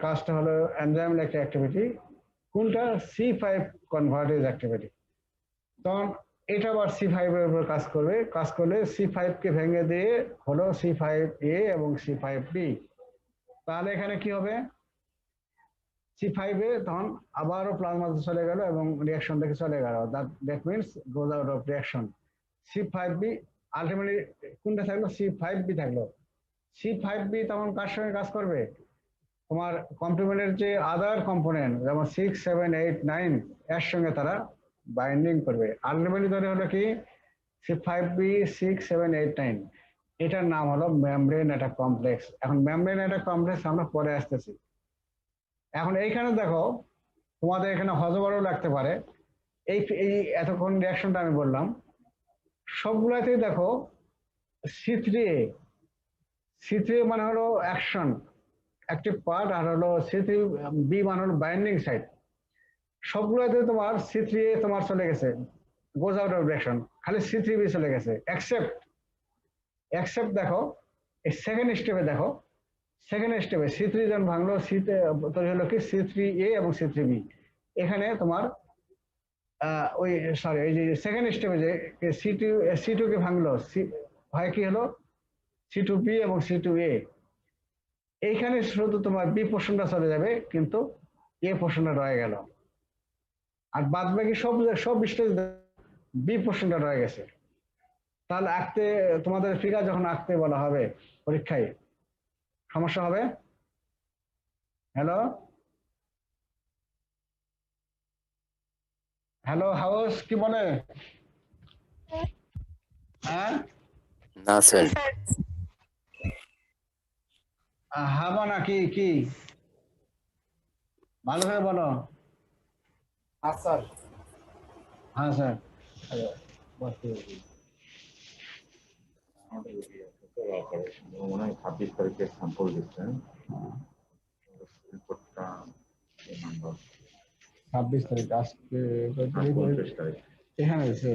কাজটা হলো এনজাইম একটা অ্যাক্টিভিটি, কোনটা C5 কনভার্টেজ অ্যাক্টিভিটি। তখন এটা আবার C5 এর উপর কাজ করলে C5 কে ভেঙে দিয়ে হলো C5A এবং C5B। তাহলে এখানে কি হবে, C5A তখন আবারও প্লাজমাতে চলে গেল এবং রিঅ্যাকশন থেকে চলে গেল, that means goes out of reaction. C5B ultimately কোনটা থাকলো, C5B থাকলো। C5B তখন কার সঙ্গে কাজ করবে, তোমার কমপ্লিমেন্টের যে আদার কম্পোনেন্ট যেমন 6, 7, 8, 9 এর সঙ্গে তারা বাইন্ডিং করবে, আলটিমেটলি ধরে হলো কি C5B, 6, 7, 8, 9, এটার নাম হলো মেমব্রেন অ্যাটাক কমপ্লেক্স। এখন মেমব্রেন অ্যাটাক কমপ্লেক্স আমরা পরে আসতেছি। এখন এইখানে দেখো তোমাদের এখানে হজবরও লাগতে পারে, এই এতক্ষণ রিঅ্যাকশনটা আমি বললাম সবগুলাতেই দেখো C3A মানে হলো অ্যাকশন, অ্যাক্টিভ পার্ট, আর হলো C3B মানে হলো বাইন্ডিং সাইট। সবগুলোতে তোমার C3A তোমার চলে গেছে, গোজ আউট অফ রিঅ্যাকশন, খালি C3B চলে গেছে, এক্সেপ্ট দেখো এই সেকেন্ড স্টেপে, দেখো সেকেন্ড স্টেপে C3 যখন ভাঙলো, তৈরি হলো কি C3A এবং C3B। এখানে তোমার ওই সরি এই যে সেকেন্ড স্টেপে যে C2 কে ভাঙলো, হয় কি হলো C2B এবং C2A। এইখানে শুধু তোমার B পোর্শনটা চলে যাবে, কিন্তু A পোর্শনটা রয়ে গেল, আর বাদ বাকি সব স্টেজ B পোর্শনটা রয়ে গেছে। তাহলে আঁকতে তোমাদের ফিগার যখন আঁকতে বলা হবে পরীক্ষায় সমস্যা হবে। হ্যালো হ্যালো হাউস কি বলে? হ্যাঁ না স্যার। হাবা না কি কি ভালো করে বলো। স্যার হ্যাঁ স্যার। মনে হয় 26 তারিখে স্যাম্পল দিচ্ছেন রিপোর্টটা 26 তারিখ আজকে কত তারিখ? 29 তারিখ এখানে এসে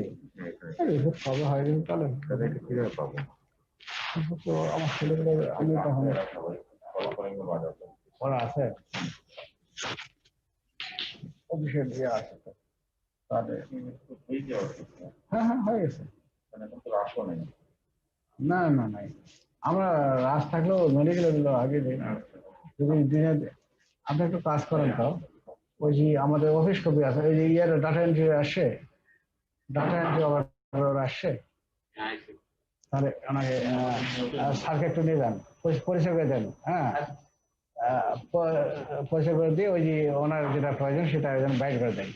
রিপোর্ট কবে হয় কিন্তু তাহলে তাদেরকে কিভাবে পাবো? তো আমার ছেলেগুলো আমি তখন ওরা আছে অফিসের ইয়ে আছে তো তাহলে হ্যাঁ হ্যাঁ হয়ে গেছে। এখন তো রাশও নেই। না না নাই আমরা রাত থাকলেও মেডিকেল গুলো আগে দিই না। যদি দিনে আপনি একটু কাজ করেন তো ওই যে আমাদের অফিস কপি আছে ওই যে ইয়ার ডাটা এন্ট্রি আসে, ডাটা এন্ট্রি অপারেটর আসে, তাহলে ওনাকে স্যারকে একটু নিয়ে যান, পরিচয় করে দেন। হ্যাঁ পরিচয় করে দিয়ে ওই যে ওনার যেটা প্রয়োজন সেটা যেন বাইর করে দেন।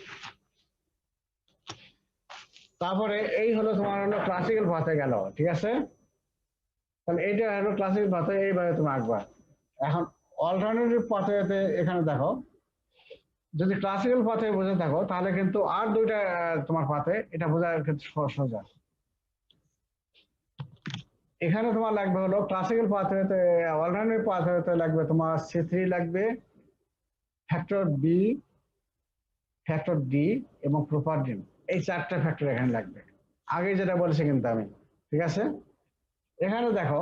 তারপরে এই হলো তোমার হলো ক্লাসিক্যাল পাথে গেল, ঠিক আছে? তাহলে এইটা হলো ক্লাসিক্যাল পাথে, এইভাবে তুমি আঁকবা। এখন অল্টারনেটিভ পাথওয়েতে এখানে দেখো, যদি ক্লাসিক্যাল পাথে বুঝে থাকো তাহলে কিন্তু আর দুইটা তোমার পাথে এটা বোঝার ক্ষেত্রে সোজা। এখানে তোমার লাগবে হলো ক্লাসিক্যাল পাথওয়েতে, অল্টারনেটিভ পাথওয়েতে লাগবে তোমার C3 লাগবে, ফ্যাক্টর বি, ফ্যাক্টর ডি এবং প্রপারডিন। এই চারটা ফ্যাক্টর এখানে লাগবে, আগে যেটা বলেছি কিন্তু আমি, ঠিক আছে? এখানে দেখো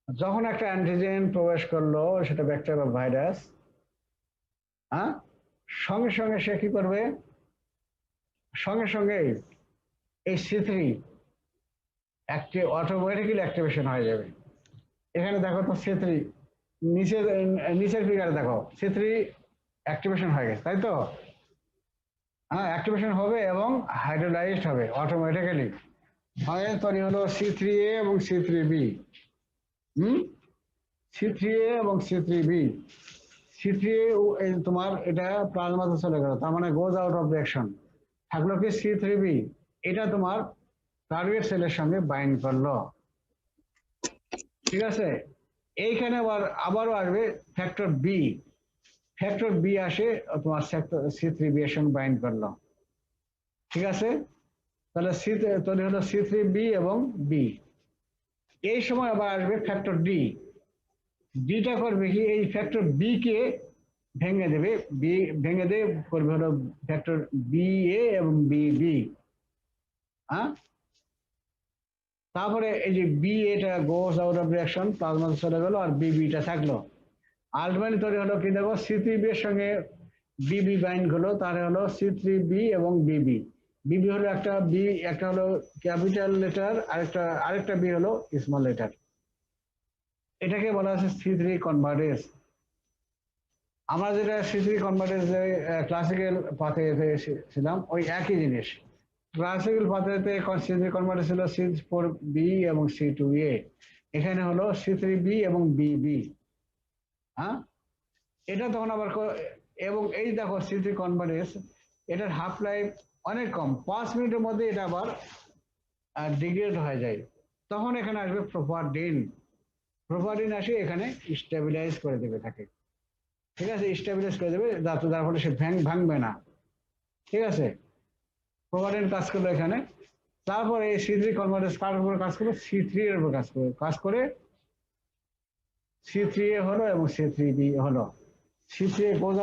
যখন একটা অ্যান্টিজেন প্রবেশ করলো সেটা ব্যাকটেরিয়া বা ভাইরাস, হ্যাঁ সঙ্গে সঙ্গে সে কি করবে, সঙ্গে সঙ্গে এই C3 অটোমেটিক্যালি অ্যাক্টিভেশন হয়ে যাবে। এখানে দেখো তো C3 নিচের ফিগারে দেখো C3 অ্যাক্টিভেশন হয়ে গেছে, তাই তো? হ্যাঁ অ্যাক্টিভেশন হবে এবং হাইড্রোলাইজড হবে অটোমেটিক্যালি, হয়ে তৈরি হলো C3A এবং C3B। C3A এবং C3B। C3A তোমার এটা প্লাজমাতে চলে গেল, তার মানে গোজ আউট অফ রিঅ্যাকশন। থাকলো কি C3B, এটা তোমার টার্গেট সেলের সঙ্গে বাইন্ড করলো, ঠিক আছে? এইখানে আবারও আসবে ফ্যাক্টর বি, ফ্যাক্টর বি আসে তোমার C3B এর সঙ্গে বাইন্ড করলো, ঠিক আছে? তাহলে তৈরি হলো C3B এবং বি। এই সময় আবার আসবে ফ্যাক্টর ডি, ডিটা করবে কি এই ফ্যাক্টর বি কে ভেঙে দেবে, বি ভেঙে দিয়ে করবে হলো ফ্যাক্টর বি এ এবং বি বি। হ্যাঁ তারপরে এই যে বি এটা গোস আউট অফ রিঅ্যাকশন, প্লাজমাতে চলে গেল, আর বিবিটা থাকলো। আলটিমেটলি তৈরি হলো কি দেখো C3B এর সঙ্গে বিবি বাইন্ড হলো, তাহলে হলো C3B এবং বিবি। বিবি হলো একটা বি, একটা হলো ক্যাপিটাল লেটার, আরেকটা বি হলো স্মল লেটার। এটাকে বলা হচ্ছে C3 কনভার্টেজ। আমরা যেটা C3 কনভার্টেজ ক্লাসিক্যাল পাথে ছিলাম ওই একই জিনিস। ক্লাসিক্যাল পাথেতে C3 কনভার্টেজ ছিল C4B এবং C2A, এখানে হলো C3B এবং বিবি। হ্যাঁ এটা তখন আবার এবং এই দেখো C3 কনভার্টেজ, এটার হাফ লাইফ অনেক কম, 5 মিনিটের মধ্যে এটা আবার ডিগ্রেড হয়ে যায়। তখন এখানে আসবে প্রপারডিন, প্রপারডিন আসে এখানে স্টেবিলাইজ করে দেবে থাকে, ঠিক আছে? স্টেবিলাইজ করে দেবে যার ফলে সে ভাঙবে না, ঠিক আছে? প্রপারডিন কাজ করলো এখানে। তারপরে এই C3 কনভার্টেজ কার উপর কাজ করবে, C3 এর উপর কাজ করে C3A হলো এবং C3B হলো। C3A goes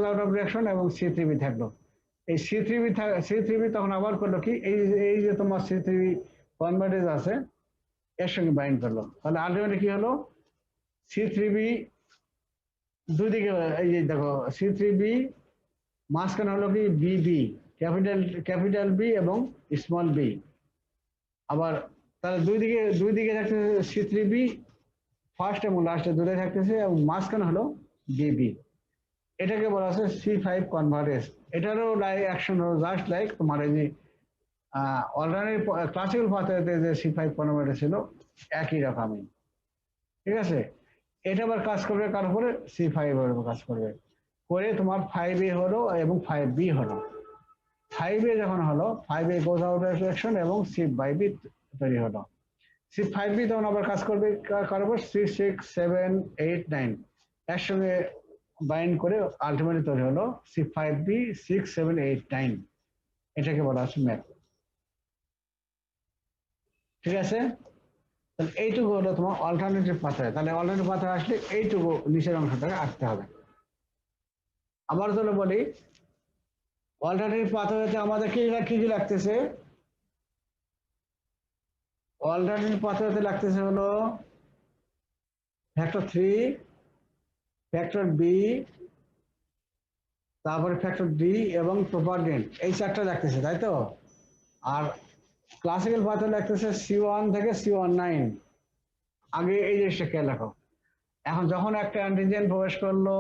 out of reaction এবং C3B থাকলো। এই C3B তখন আবার করলো কি এই যে তোমার C3 কনভার্টেজ আছে এর সঙ্গে বাইন্ড করলো, তাহলে আলটিমেটলি কি হলো C3B দুই দিকে, এই যে দেখো C3B মাঝখানে হলো কি বিবি, ক্যাপিটাল বি এবং স্মল বি। আবার তাহলে দুই দিকে থাকতেছে C3B ফার্স্ট এবং লাস্টে দূরে থাকতেছে এবং মাঝখানে হলো বিবি। এটাকে বলা হচ্ছে C5 কনভার্টেজ। এটারও অ্যাকশন হলো জাস্ট লাইক তোমার এই যে অল্টারনেটিভ ক্লাসিক্যাল পাথওয়েতে যে C5 কনভার্টেজ ছিল একই রকমই, ঠিক আছে? এটা আবার কাজ করবে কার উপরে, C5 এর উপর কাজ করবে। করে তোমার 5A হলো এবং 5B হলো। 5A যখন হলো 5A goes out of reaction এবং C5B তৈরি হলো। C5B তখন আবার কাজ করবে করবো C6, 7, 8, 9 একসঙ্গে বাইন্ড করে আলটিমেটলি তৈরি হলো C5B 6, 7, 8, 9 এটাকে বলা হচ্ছে ম্যাপ। ঠিক আছে, তাহলে এইটুকু হলো তোমার অল্টারনেটিভ পাথওয়ে। তাহলে অল্টারনেটিভ পাথওয়ে আসলে এইটুকু নিচের অংশটাকে আঁকতে হবে। আবার তাহলে বলি অল্টারনেটিভ পাথওয়েতে আমাদের কি কি লাগতেছে? অল্টারনেটিভ পাথওয়েতে লাগতেছে হলো ফ্যাক্টর 3, ফ্যাক্টর বি, তারপরে ফ্যাক্টর ডি এবং প্রপারগেন্ট, এই চারটা লাগতেছে, তাই তো? আর ক্লাসিক্যাল পাথওয়ে লাগতেছে C1 থেকে C19। আগে এই জিনিসটা খেয়াল রাখো, এখন যখন একটা অ্যান্টিজেন প্রবেশ করলো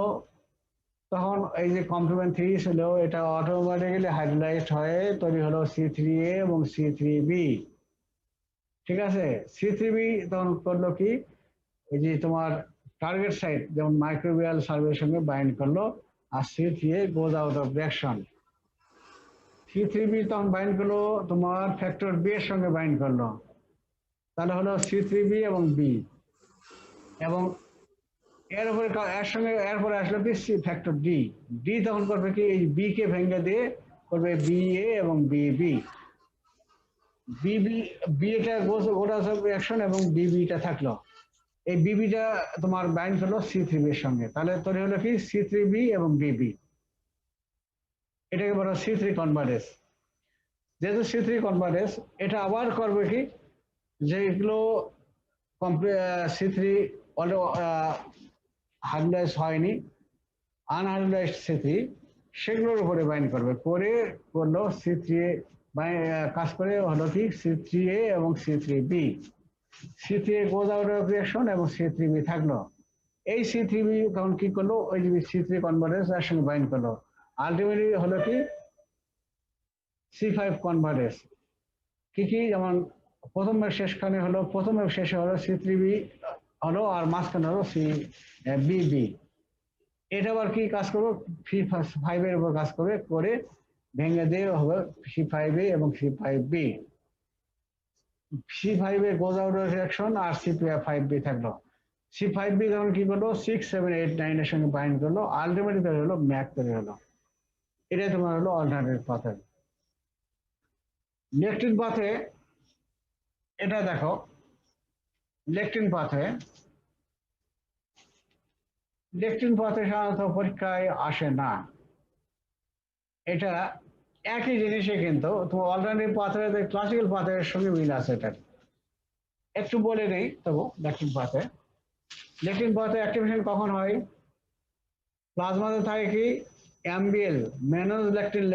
তখন এই যে কমপ্লিমেন্ট 3 ছিল এটা অটোমেটিক্যালি হাইড্রোলাইজড হয়ে তৈরি হলো C3A এবং C3B। ঠিক আছে, C3B তখন করলো কি, এই যে তোমার টার্গেট সাইট যেমন মাইক্রোবিয়াল সার্ভের সঙ্গে বাইন্ড করলো, আর C3A goes out of reaction. C3B তখন বাইন্ড করলো তোমার ফ্যাক্টর বি এর সঙ্গে বাইন্ড করলো, তাহলে হলো C3B এবং বি, এবং এর উপরে এর সঙ্গে এরপরে আসলো কি ফ্যাক্টর ডি। ডি তখন করবে কি, এই বি কে ভেঙে দিয়ে করবে BA এবং BB। বি এটা গোটা রিঅ্যাকশন এবং বিবিটা থাকলো, এই বিবিটা তোমার বাইন্ড হলো C3B এর সঙ্গে, তাহলে তৈরি হলো কি C3B এবং BB। এটাকে বলা C3 কনভার্টেজ। যেহেতু C3 কনভার্টেজ, এটা আবার করবে কি, যেগুলো C3 হাইড্রোলাইজ হয়নি, আনহাইড্রোলাইজড C3, সেগুলোর উপরে বাইন্ড করবে, করে করলো C3A কাজ করে হলো কি C3A এবং C3B। C3A goes out of reaction এবং C3B থাকলো। এই C3B তখন কি করলো, ওই যে C3 কনভার্টেজ এর সঙ্গে বাইন্ড করলো, আলটিমেটলি হলো কি C5 কনভার্টেজ। কি কি, যেমন প্রথমে শেষখানে হলো, প্রথমে শেষে হলো C3B হলো, আর মাঝখানে হলো CBB। এটা আবার কি কাজ করবো, C5 এর উপর কাজ করবে, করে ভেঙে দিয়ে হবে C5A এবং C5B। C5A goes out of reaction আর C5B থাকলো। C5B যখন কি করলো 6, 7, 8, 9 এর সঙ্গে বাইন্ড করলো, আলটিমেটলি তৈরি হলো ম্যাক তৈরি হলো। এটাই তোমার হলো অল্টারনেটিভ পাথওয়ে। লেকটিন পাথওয়ে, এটা দেখো লেকটিন পাথওয়ে। লেকটিন পাথওয়ে সাধারণত পরীক্ষায় আসে না, এটা একই জিনিসে, কিন্তু তোমার অল্টারনেটিভ পাথওয়ে ক্লাসিক্যাল পাথওয়ের সঙ্গে মিল আছে। এটা একটু বলে নেই তবু। Lectin pathway, lectin pathway activation কখন হয়? প্লাজমাতে থাকে কি MBL, ম্যানোজ ল্যাকটিন,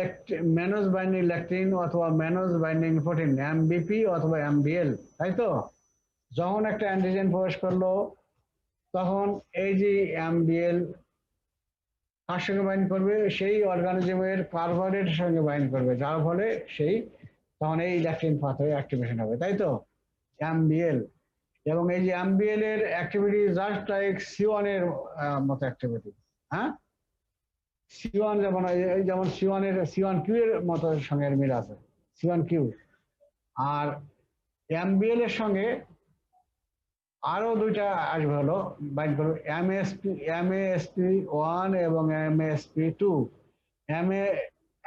ম্যানোজ বাইন্ডিং ল্যাকটিন অথবা ম্যানোজ বাইন্ডিং প্রোটিন, MBP অথবা MBL, তাই তো? যখন একটা অ্যান্টিজেন প্রবেশ করলো তখন এই যে MBL কার সঙ্গে বাইন্ড করবে, সেই অর্গানিজমের কার্বোহাইড্রেটের সঙ্গে বাইন্ড করবে, যার ফলে সেই তখন এই ল্যাকটিন পাথওয়ে অ্যাক্টিভেশন হবে, তাই তো? MBL, এবং এই যে MBL এর অ্যাক্টিভিটি জাস্ট লাইক C1 এর মতো অ্যাক্টিভিটি। হ্যাঁ, C1 যেমন যেমন C1 এর C1Q এর মতো সঙ্গে মিল আছে, C1Q। আর MBL এর সঙ্গে আরো দুইটা আসবে, হলো বাইন্ড করবে MASP1 এবং MASP2।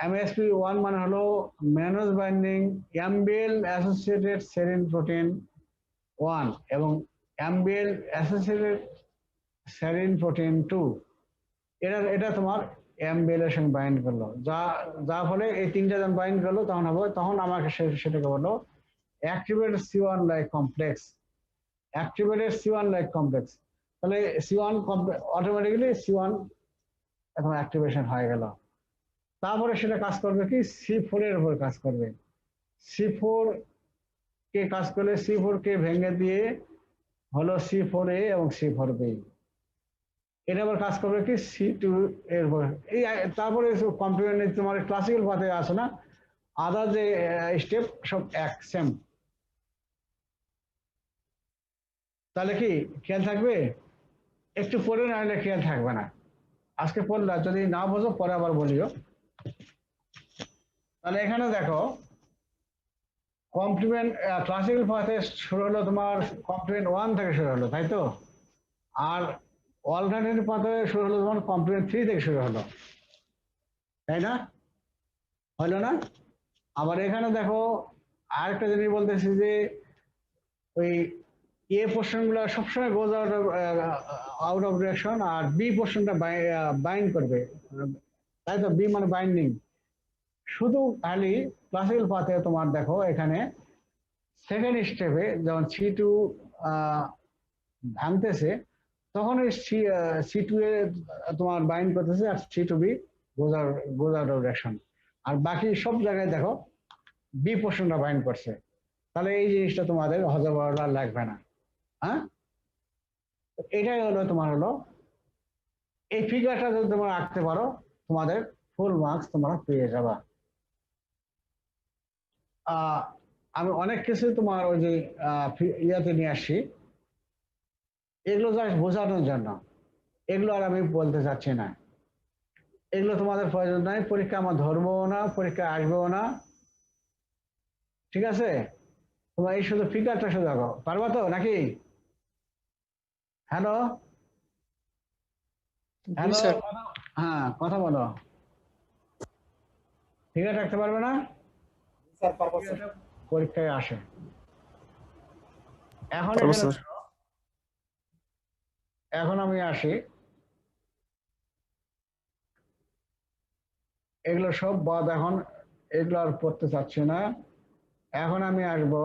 MASP1 মানে হলো mannose binding MBL associated serine protein 1 এবং MBL অ্যাসোসিয়েটেড সেরিন প্রোটিন 2। এটা তোমার MBL এর সঙ্গে বাইন্ড করলো, যার ফলে এই তিনটা যখন বাইন্ড করলো তখন হবে, তখন আমাকে সেটাকে বললো activated C1 like complex. Activated C1 like complex, তাহলে C1 অটোমেটিক্যালি C1 এখন অ্যাক্টিভেশন হয়ে গেল। তারপরে সেটা কাজ করবে কি C4 এর উপর কাজ করবে। C4 কে কাজ করলে C4 কে ভেঙে দিয়ে হলো C4A এবং C4B। এটা আবার কাজ করবে কি C2 এর উপর। এই তারপরে কমপ্লিমেন্ট তোমার ক্লাসিক্যাল পাথওয়ে আছে না, আদার যে স্টেপ সব এক সেম। তাহলে কি খেয়াল থাকবে? একটু পরে না হলে খেয়াল থাকবে না। আজকে পড়লা, যদি না বোঝো পরে আবার বলিও। তাহলে এখানে দেখো কমপ্লিমেন্ট ক্লাসিক্যাল পাথে শুরু হলো তোমার কমপ্লিমেন্ট 1 থেকে শুরু হলো, তাই তো? আর অল্টারনেটিভ পাথে শুরু হলো তোমার কমপ্লিমেন্ট 3 থেকে শুরু হলো, তাই না? হলো না? আবার এখানে দেখো আরেকটা জিনিস বলতেছি যে ওই এ পোর্শন গুলো সবসময় গোজ আউট অফ ডিরেকশন, আর বি পোর্শনটা বাইন্ড করবে, তাই তো? বি মানে বাইন্ডিং। শুধু খালি ক্লাসিক্যাল পাথে তোমার দেখো এখানে সেকেন্ড স্টেপে যখন C2 ভাঙতেছে তখন C2 এ তোমার বাইন্ড করতেছে, আর C2B goes out of direction. আর বাকি সব জায়গায় দেখো বি পোর্শনটা বাইন্ড করছে। তাহলে এই জিনিসটা তোমাদের হজবরলা লাগবে না, হ্যাঁ? এটাই হলো তোমার হলো এই ফিগারটা যদি তোমরা আঁকতে পারো তোমাদের ফুল মার্কস তোমরা পেয়ে যাবা। আমি অনেক কিছু তোমার ওই যে ইয়াতে নিয়ে আসছি, এগুলো জাস্ট বোঝানোর জন্য, এগুলো আর আমি বলতে চাচ্ছি না। এগুলো তোমাদের প্রয়োজন নাই, পরীক্ষা আমার ধরবো না, পরীক্ষা আসবেও না, ঠিক আছে? তোমরা এই শুধু ফিগারটা শুধু দেখো, পারবা তো নাকি? Hello hello, sir. হ্যাঁ কথা বলো। ফিগার রাখতে পারবে না? পরীক্ষায় আসে। এখন এখন আমি আসি, এগুলো সব বাদ, এখন এগুলো আর পড়তে চাচ্ছি না। এখন আমি আসবো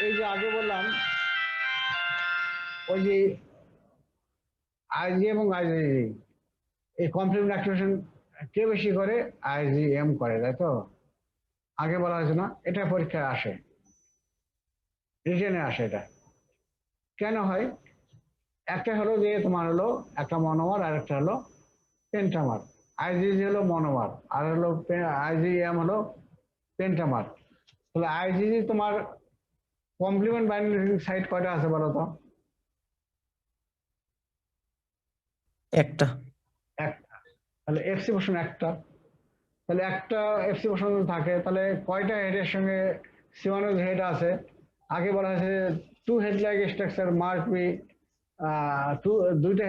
এই যে আগে বললাম ওই যে আইজি এবং আইজিজি, এই কমপ্লিমেন্ট অ্যাক্টিভেশন কে বেশি করে? IgM করে, তাই তো? আগে বলা হয়েছে না? এটা পরীক্ষায় আসে, রিটেনে আসে। এটা কেন হয়? একটা হলো যে তোমার হলো একটা মনোমার, আর একটা হলো পেন্টামার। IgG হলো মনোমার, আর হলো IgM হলো পেন্টামার। তাহলে IgG তোমার কমপ্লিমেন্ট বাইন্ডিং সাইট কয়টা আছে বলো তো? একটা। একটা। তাহলে FC পোর্শন একটা, তাহলে একটা FC পোর্শন থাকে, তাহলে কয়টা হেডের সঙ্গে C1 হেড আছে? আগে বলা হয়েছে 2 head like structure mark B, দুইটা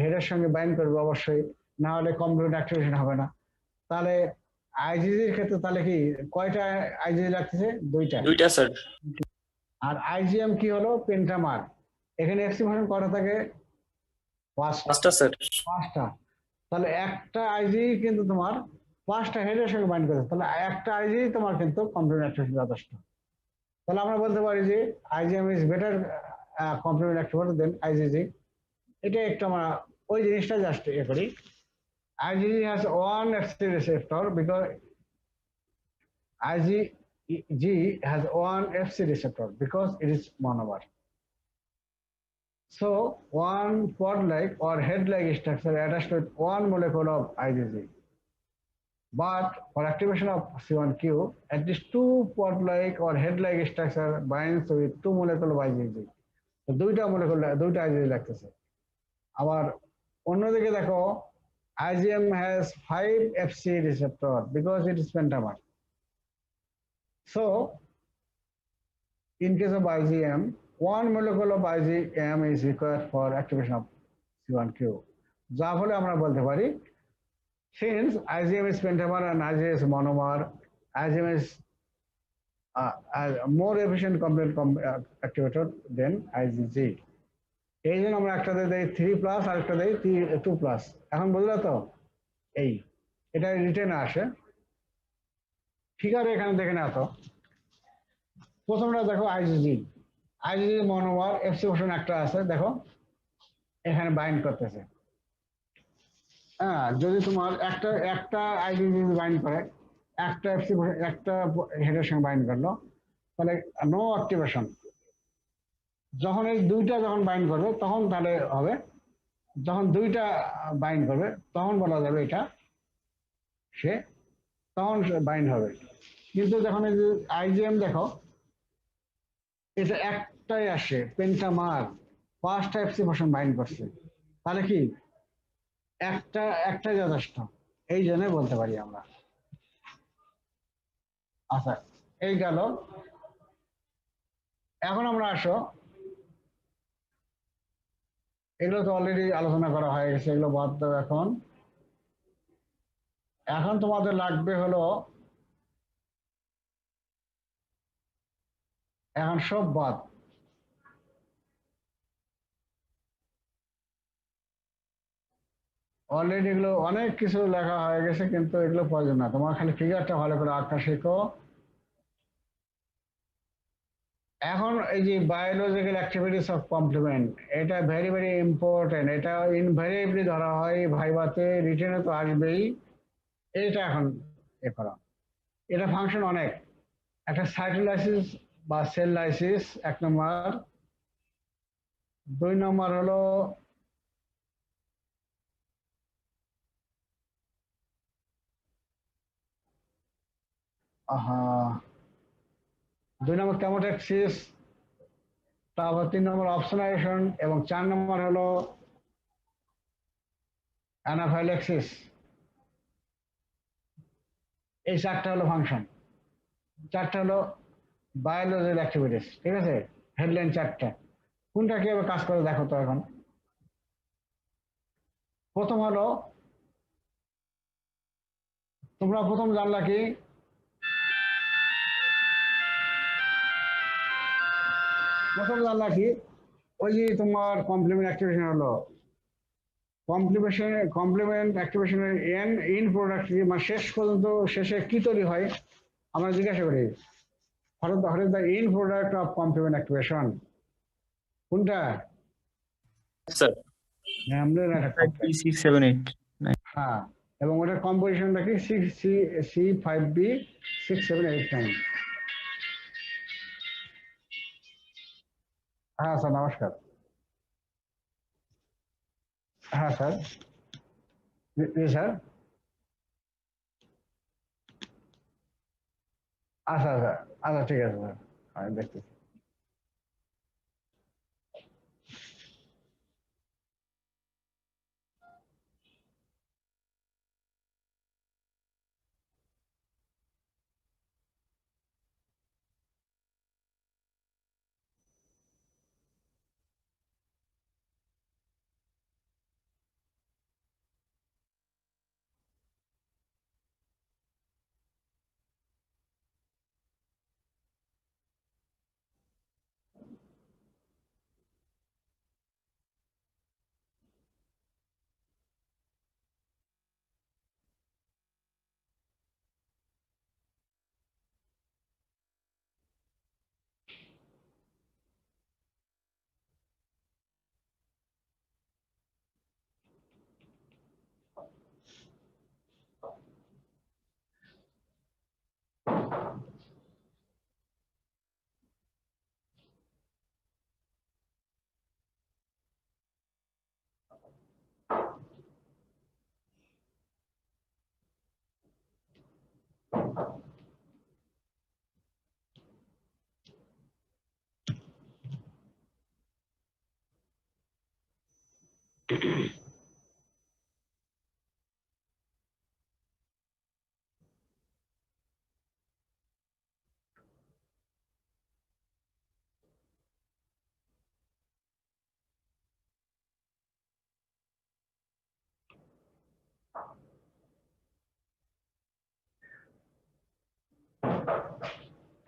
হেডের সঙ্গে বাইন্ড করবে অবশ্যই, না হলে কমপ্লিমেন্ট অ্যাক্টিভেশন হবে না। তাহলে IgGর ক্ষেত্রে তাহলে কি কয়টা IgG লাগতেছে? দুইটা স্যার। আর IgM কি হলো? পেন্টামার। এখানে FC পোর্শন কয়টা থাকে? পাঁচটা স্যার। 5টা। তাহলে একটা IgG কিন্তু তোমার 5টা হেডের সঙ্গে বাইন্ড করছে, তাহলে একটা IgG তোমার কিন্তু কমপ্লিমেন্ট অ্যাক্টিভেশন যথেষ্ট। তাহলে আমরা বলতে পারি যে IgM is better complement activator than IgG। এটা একটু আমরা ওই জিনিসটা জাস্ট ইয়ে করি। IgG has one FC receptor because IgG has one FC receptor because it is monomer. So one pod-like or head-like structure attached with one molecule of IgG. But for activation of C1q, at least 2 pod-like or head-like structure binds with 2 molecules of IgG. So দুইটা molecule, দুইটা IgG লাগতেছে। আবার অন্যদিকে দেখো IgM has 5 FC receptor because it is pentamer. So in case of IgM, 1 molecule of IgM is required for activation of C1q. যা ফলে আমরা বলতে পারি since IgM is pentamer and IgG is monomer, IgM is more efficient complement activator than IgG. এই জন্য আমরা একটাতে দেই 3+ আর একটা দেই 2+। এখন বুঝলে তো? এই এটা রিটেনে আসে। ঠিক আছে, এখানে দেখে না তো। প্রথমটা দেখো IgG মনোমার, FC পোর্শন একটা আছে, দেখো এখানে বাইন্ড করতেছে। হ্যাঁ, যদি তোমার একটা IgG বাইন্ড করে, একটা FC পোর্শন একটা হেডের সঙ্গে বাইন্ড করলো, তাহলে নো অ্যাক্টিভেশন। যখন এই দুইটা যখন বাইন্ড করবে তখন তাহলে হবে, যখন দুইটা বাইন্ড করবে তখন বলা যাবে এটা সে, তখন বাইন্ড হবে। কিন্তু যখন এই IgM দেখো এটা একটাই আসে, পেন্টামার, 5টা এফসি পোর্শন বাইন্ড করছে, তাহলে কি একটা যথেষ্ট, এই জন্য বলতে পারি আমরা। আচ্ছা, এই গেল। এখন আমরা আসো, এগুলো তো অলরেডি আলোচনা করা হয়ে গেছে, এগুলো বাদ দাও। এখন এখন তোমাদের লাগবে হলো, এখন সব বাদ। অলরেডি এগুলো অনেক কিছু লেখা হয়ে গেছে, কিন্তু এগুলো প্রয়োজন না, তোমার খালি ফিগারটা ভালো করে আঁকা শেখো। এখন এই যে বায়োলজিক্যাল অ্যাক্টিভিটিস অফ কমপ্লিমেন্ট, এটা ভেরি ভেরি ইম্পর্টেন্ট। এটা ইনভেরিয়েবলি ধরা হয় ভাইভাতে, রিটেনে তো আসবেই। এইটা এখন এ করা, এটা ফাংশন অনেক। একটা সাইটোলাইসিস বা সেল লাইসিস 1 নম্বর, 2 নম্বর হলো আহা 2 নম্বর কেমোট্যাক্সিস, তারপর 3 নম্বর অবসোনাইজেশন, এবং 4 নম্বর হলো অ্যানাফাইল্যাক্সিস। এই 4টা হলো ফাংশন, 4টা হলো বায়োলজিক্যাল অ্যাক্টিভিটিস। ঠিক আছে, হেডলাইন 4টা। কোনটা কিভাবে কাজ করে দেখো তো। এখন প্রথম হলো, তোমরা প্রথম জানলা কি, ওই যে তোমার কমপ্লিমেন্ট অ্যাক্টিভেশন হলো, কমপ্লিমেন্ট অ্যাক্টিভেশনের ইন প্রোডাক্ট, মানে শেষ পর্যন্ত শেষে কি তৈরি হয় আমরা জিজ্ঞাসা করি, what is the in product of complement activation? কোনটা? স্যার ম্যামব্রেন একটা 5, complex। 6, 7, 8, 9। হ্যাঁ, এবং ওটার কম্পোজিশনটা কি C5B678. হ্যাঁ স্যার, নমস্কার। হ্যাঁ স্যার, জি স্যার। আচ্ছা আচ্ছা আচ্ছা, ঠিক আছে স্যার, আমি দেখতেছি।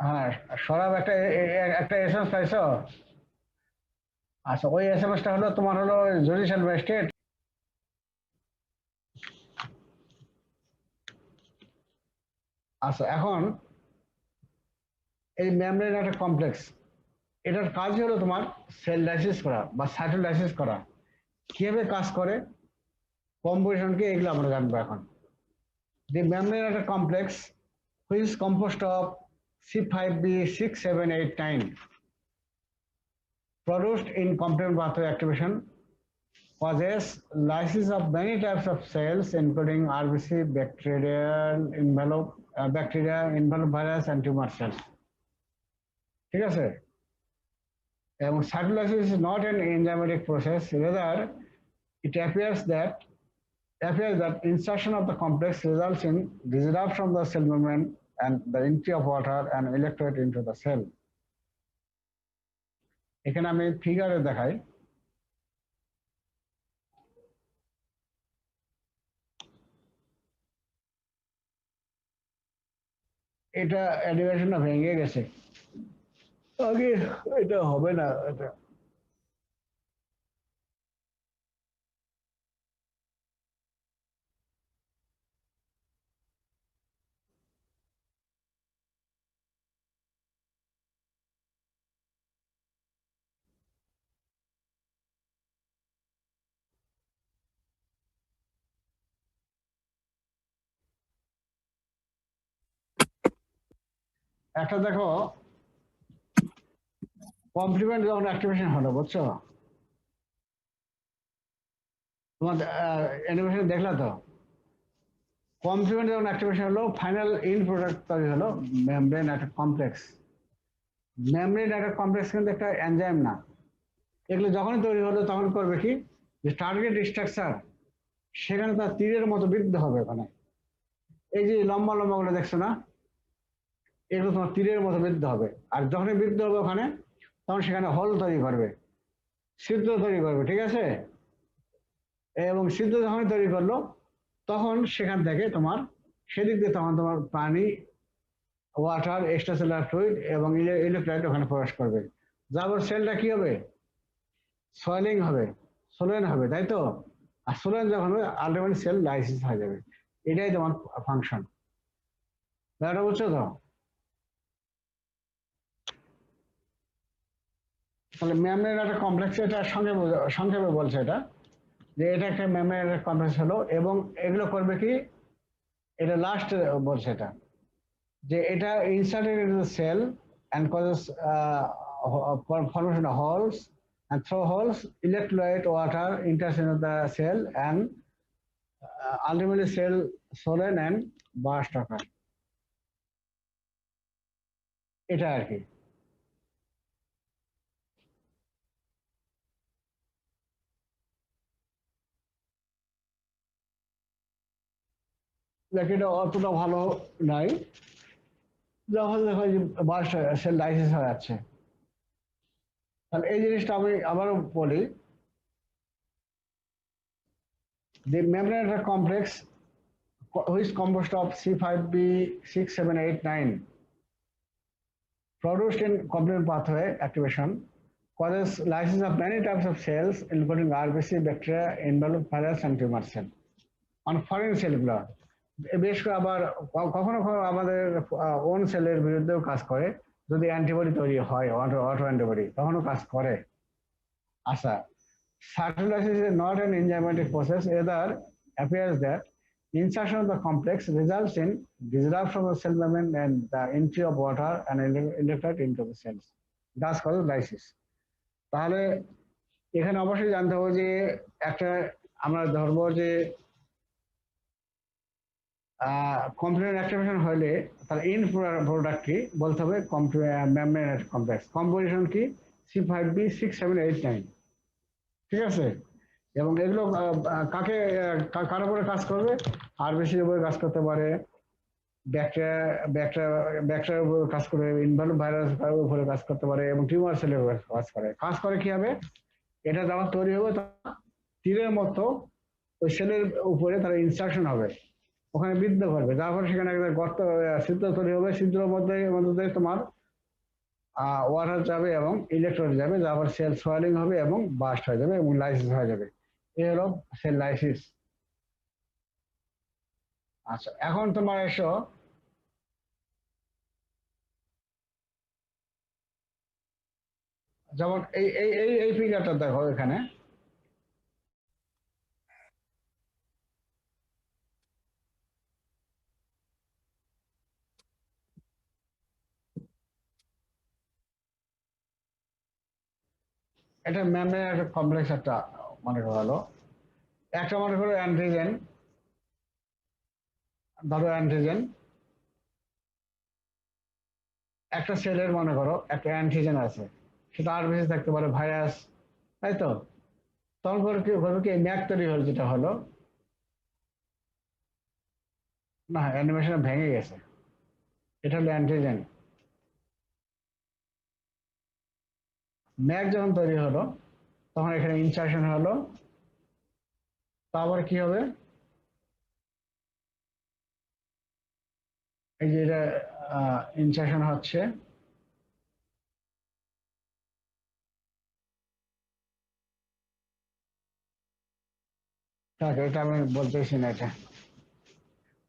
হ্যাঁ, সরাব একটা এসএমএস পাইছো? আচ্ছা, ওই এসএমএসটা হলো তোমার হলো জুডিশিয়াল ম্যাজিস্ট্রেট। আচ্ছা, এখন এই মেমব্রেন একটা কমপ্লেক্স, এটার কাজ হলো তোমার সেল লাইসিস করা বা সাইটোলাইসিস করা। কিভাবে কাজ করে, কম্পোজিশন কি, এগুলো আমরা জানবো এখন। দি মেমব্রেন একটা complex which is composed of C5B678 produced in complement pathway activation causes lysis of many types of cells including RBC, bacteria, envelope virus and tumor cells. ঠিক আছে, এবং cytolysis is not an enzymatic process, rather it appears that insertion of the complex results in disruption of the cell membrane and the entry of water and electrolyte into the cell. এখানে আমি ফিগারে দেখাই। এটা অ্যানিমেশনটা ভেঙে গেছে, আগে এটা হবে না। এটা একটা দেখো, কমপ্লিমেন্ট যখন অ্যাক্টিভেশন হলো, বুঝছো? তোমার অ্যানিমেশন দেখলা তো? কমপ্লিমেন্ট যখন অ্যাক্টিভেশন হলো, ফাইনাল ইন প্রোডাক্ট তৈরি হলো মেমব্রেন একটা কমপ্লেক্স। মেমব্রেন একটা কমপ্লেক্স কিন্তু একটা এনজাইম না। এগুলো যখনই তৈরি হলো তখন করবে কি, যে টার্গেট স্ট্রাকচার সেখানে তার তীরের মতো বৃদ্ধি হবে। ওখানে এই যে লম্বা লম্বা গুলো দেখছো না, এগুলো তোমার তীরের মতো বৃদ্ধি হবে। আর যখনই বৃদ্ধি হবে ওখানে, তখন সেখানে হল তৈরি করবে, ছিদ্র তৈরি করবে, ঠিক আছে? এবং ছিদ্র যখন তৈরি করলো, তখন সেখান থেকে তোমার সেদিক দিয়ে তখন তোমার পানি, ওয়াটার, এক্সট্রাসেলুলার ফ্লুইড এবং ইলেকট্রোলাইট ওখানে প্রবেশ করবে। যার সেলটা কি হবে? সোয়েলিং হবে, সোলেন হবে, তাই তো? আর সোলেন যখন হবে, আলটিমেটলি সেল লাইসিস হয়ে যাবে। এটাই তোমার ফাংশন। ব্যাপারটা বুঝছো তো? তাহলে মেমব্রেন একটা কমপ্লেক্স, এটা সংক্ষেপে বলছে এটা, যে এটা একটা মেমব্রেন কমপ্লেক্স হলো। এবং এগুলো করবে কি, এটা লাস্ট বলছে এটা, যে এটা inserted into the cell and causes formation of holes, and through holes electrolyte water enters into the cell and ultimately cell swollen and burst occur. এটা আর কি। এটা অতটা ভালো নাই, যখন দেখো যে বার্স্ট সেল লাইসিস হয়ে যাচ্ছে। তাহলে এই জিনিসটা আমি আবারও বলি, the membrane complex which is composed of C5b6, 7, 8, 9 produced in complement pathway activation causes lysis of many types of cells including RBC, bacteria, enveloped virus and tumor cell on foreign cellগুলো। বেশ করে আবার কখনো কখনো আমাদের ওন সেলের বিরুদ্ধেও কাজ করে, যদি অ্যান্টিবডি তৈরি হয়, অটো অ্যান্টিবডি, তখনও কাজ করে। আচ্ছা, cytolysis is not an enzymatic process, either appears that insertion of the complex results in disruption of the cell membrane and the entry of water and electrolyte into the cells. Thus causes lysis. তাহলে এখানে অবশ্যই জানতে হবে যে একটা আমরা ধরবো যে কমপ্লিমেন্ট অ্যাক্টিভেশন হলে তার ইন প্রোডাক্ট কি বলতে হবে, মেমব্রেন কমপ্লেক্স। কম্পোজিশন কি? C5b6, 7, 8, 9, ঠিক আছে? এবং এগুলো কার উপরে কাজ করবে? আরবিসির উপরে কাজ করতে পারে, ব্যাকটেরিয়ার উপরে কাজ করে, ইনভলভ ভাইরাস উপরে কাজ করতে পারে, এবং টিউমার সেলের উপরে কাজ করে কি হবে? এটা যখন তৈরি হবে, তীরের মতো ওই সেলের উপরে তার ইনস্ট্রাকশন হবে, ওখানে বৃদ্ধি করবে, যার ফলে সেখানে একটা গর্ত, ছিদ্র তৈরি হবে। ছিদ্রের মধ্যে তোমার ওয়াটার যাবে এবং ইলেকট্রন যাবে, যার ফলে সেল সোয়েলিং হবে এবং বাস্ট হয়ে যাবে এবং লাইসিস হয়ে যাবে। এই হলো সেল লাইসিস। আচ্ছা, এখন তোমার এসো যেমন এই ফিগারটা দেখো এখানে, এটা মেমব্রেন একটা কমপ্লেক্স একটা মনে করা হলো। একটা মনে করো অ্যান্টিজেন, ধরো অ্যান্টিজেন, একটা সেলের মনে করো একটা অ্যান্টিজেন আছে, সেটা আর বেশি থাকতে পারে ভাইরাস, তাই তো? তখন করবে কি ম্যাক তৈরি হলো, যেটা হলো না, অ্যানিমেশন ভেঙে গেছে, এটা হলো অ্যান্টিজেন। ম্যাক যখন তৈরি হলো তখন এখানে ইনসার্শন হলো, তারপরে কি হবে, এই যে এটা ইনসার্শন হচ্ছে, তাকে এটা আমি বলতেছি না, এটা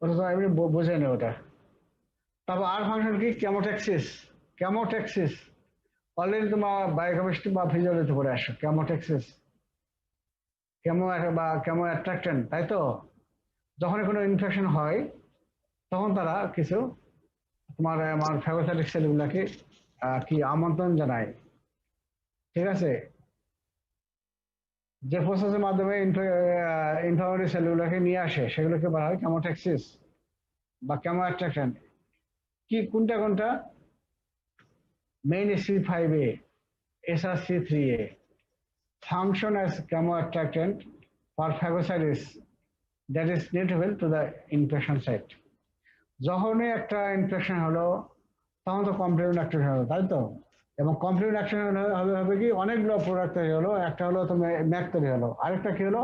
ওটা তো এমনি বোঝে না ওটা। তারপর আর ফাংশন কি, ক্যামোট্যাক্সিস। ক্যামোট্যাক্সিস অলরেডি তোমার বায়োকেমিস্ট্রি বা ফিজিওলজিতে পড়ে আসো, ক্যামোট্যাক্সিস, কেমো বা কেমো অ্যাট্রাক্টেন্ট, তাই তো? যখন কোনো ইনফেকশন হয় তখন তারা কিছু তোমার আমার ফ্যাগোসাইটিক সেলগুলোকে কি আমন্ত্রণ জানায়, ঠিক আছে? যে প্রসেসের মাধ্যমে ইনফ্লামেটরি সেলগুলোকে নিয়ে আসে সেগুলোকে বলা হয় ক্যামোট্যাক্সিস বা কেমো অ্যাট্রাক্টেন্ট। কি কোনটা কোনটা? Main C5a, SRC3a function as chemoattractant for phagocytes that is neutrophil to the infection site. যখনই একটা ইনফেকশন হলো তখন তো কমপ্লিমেন্ট অ্যাকশন হলো, তাই তো? এবং কমপ্লিমেন্ট অ্যাকশন হবে কি, অনেকগুলো প্রোডাক্ট তৈরি হলো, একটা হলো তো ম্যাক তৈরি হলো, আরেকটা কি হলো,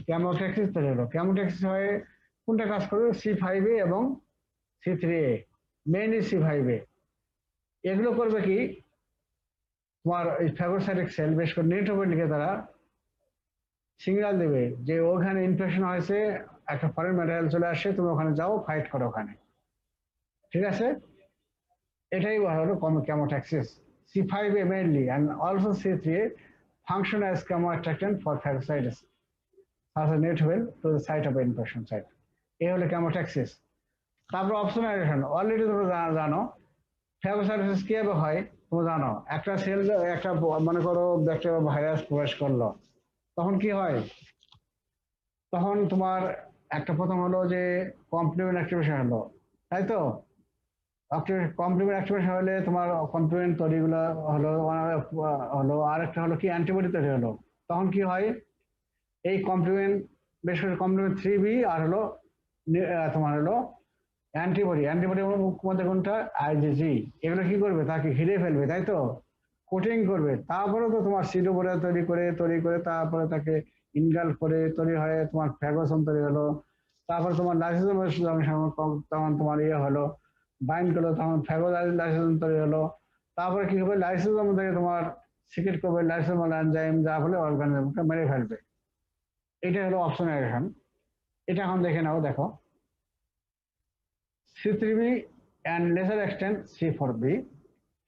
ক্যামোট্যাক্সিস তৈরি হলো। ক্যামোট্যাক্সিস হয়ে কোনটা কাজ করবে, C5a এবং C3a, মেইনলি C5a। এগুলো করবে কি, তোমার এই ফ্যাগোসাইটিক সেল বেশ করে নিউট্রোফিলকে তারা সিগন্যাল দেবে যে ওখানে ইনফেকশন হয়েছে, একটা ফরেন ম্যাটেরিয়াল চলে আসে, তুমি ওখানে যাও, ফাইট করো ওখানে, ঠিক আছে? এটাই বলা হলো ক্যামোট্যাক্সিস। C5a mainly and also C3a function as chemoattractant for phagocytes as a neutrophil to the site of infection site. এই হলো ক্যামোট্যাক্সিস। তারপর অপসোনাইজেশন, অলরেডি তোমরা জানো ফ্যাগোসাইটোসিস কিভাবে হয়, তোমরা জানো। একটা সেল, একটা মনে করো ব্যাকটেরিয়া ভাইরাস প্রবেশ করলো, তখন কি হয়, তখন তোমার একটা প্রথম হলো যে কমপ্লিমেন্ট অ্যাক্টিভেশন হলো, তাই তো? কমপ্লিমেন্ট অ্যাক্টিভেশন হলে তোমার কমপ্লিমেন্ট তৈরিগুলো হলো, হলো আরেকটা হলো কি অ্যান্টিবডি তৈরি হলো। তখন কি হয়, এই কমপ্লিমেন্ট বেশ করে কমপ্লিমেন্ট 3b আর হলো তোমার হলো অ্যান্টিবডি। অ্যান্টিবডির মধ্যে কোনটা, IgG, এগুলো কি করবে, তাকে ঘিরে ফেলবে, তাই তো? কোটিং করবে। তারপরে তো তোমার সিটোপোরিয়া তৈরি করে তারপরে তাকে ইনগাল করে তৈরি হয়ে তোমার ফ্যাগোসম তৈরি হলো। তারপর তোমার লাইসোজোম তখন তোমার ইয়ে হলো, বাইন্ড করলো, তখন লাইসোজোম তৈরি হলো। তারপরে কি হবে, লাইসোজোম থেকে তোমার সিক্রেট করবে লাইসোমাল এনজাইম, যার ফলে অর্গানিজমকে মেরে ফেলবে। এটা হলো অপসোনাইজেশন। এটা এখন দেখে নাও, দেখো C3b and lesser extent C4b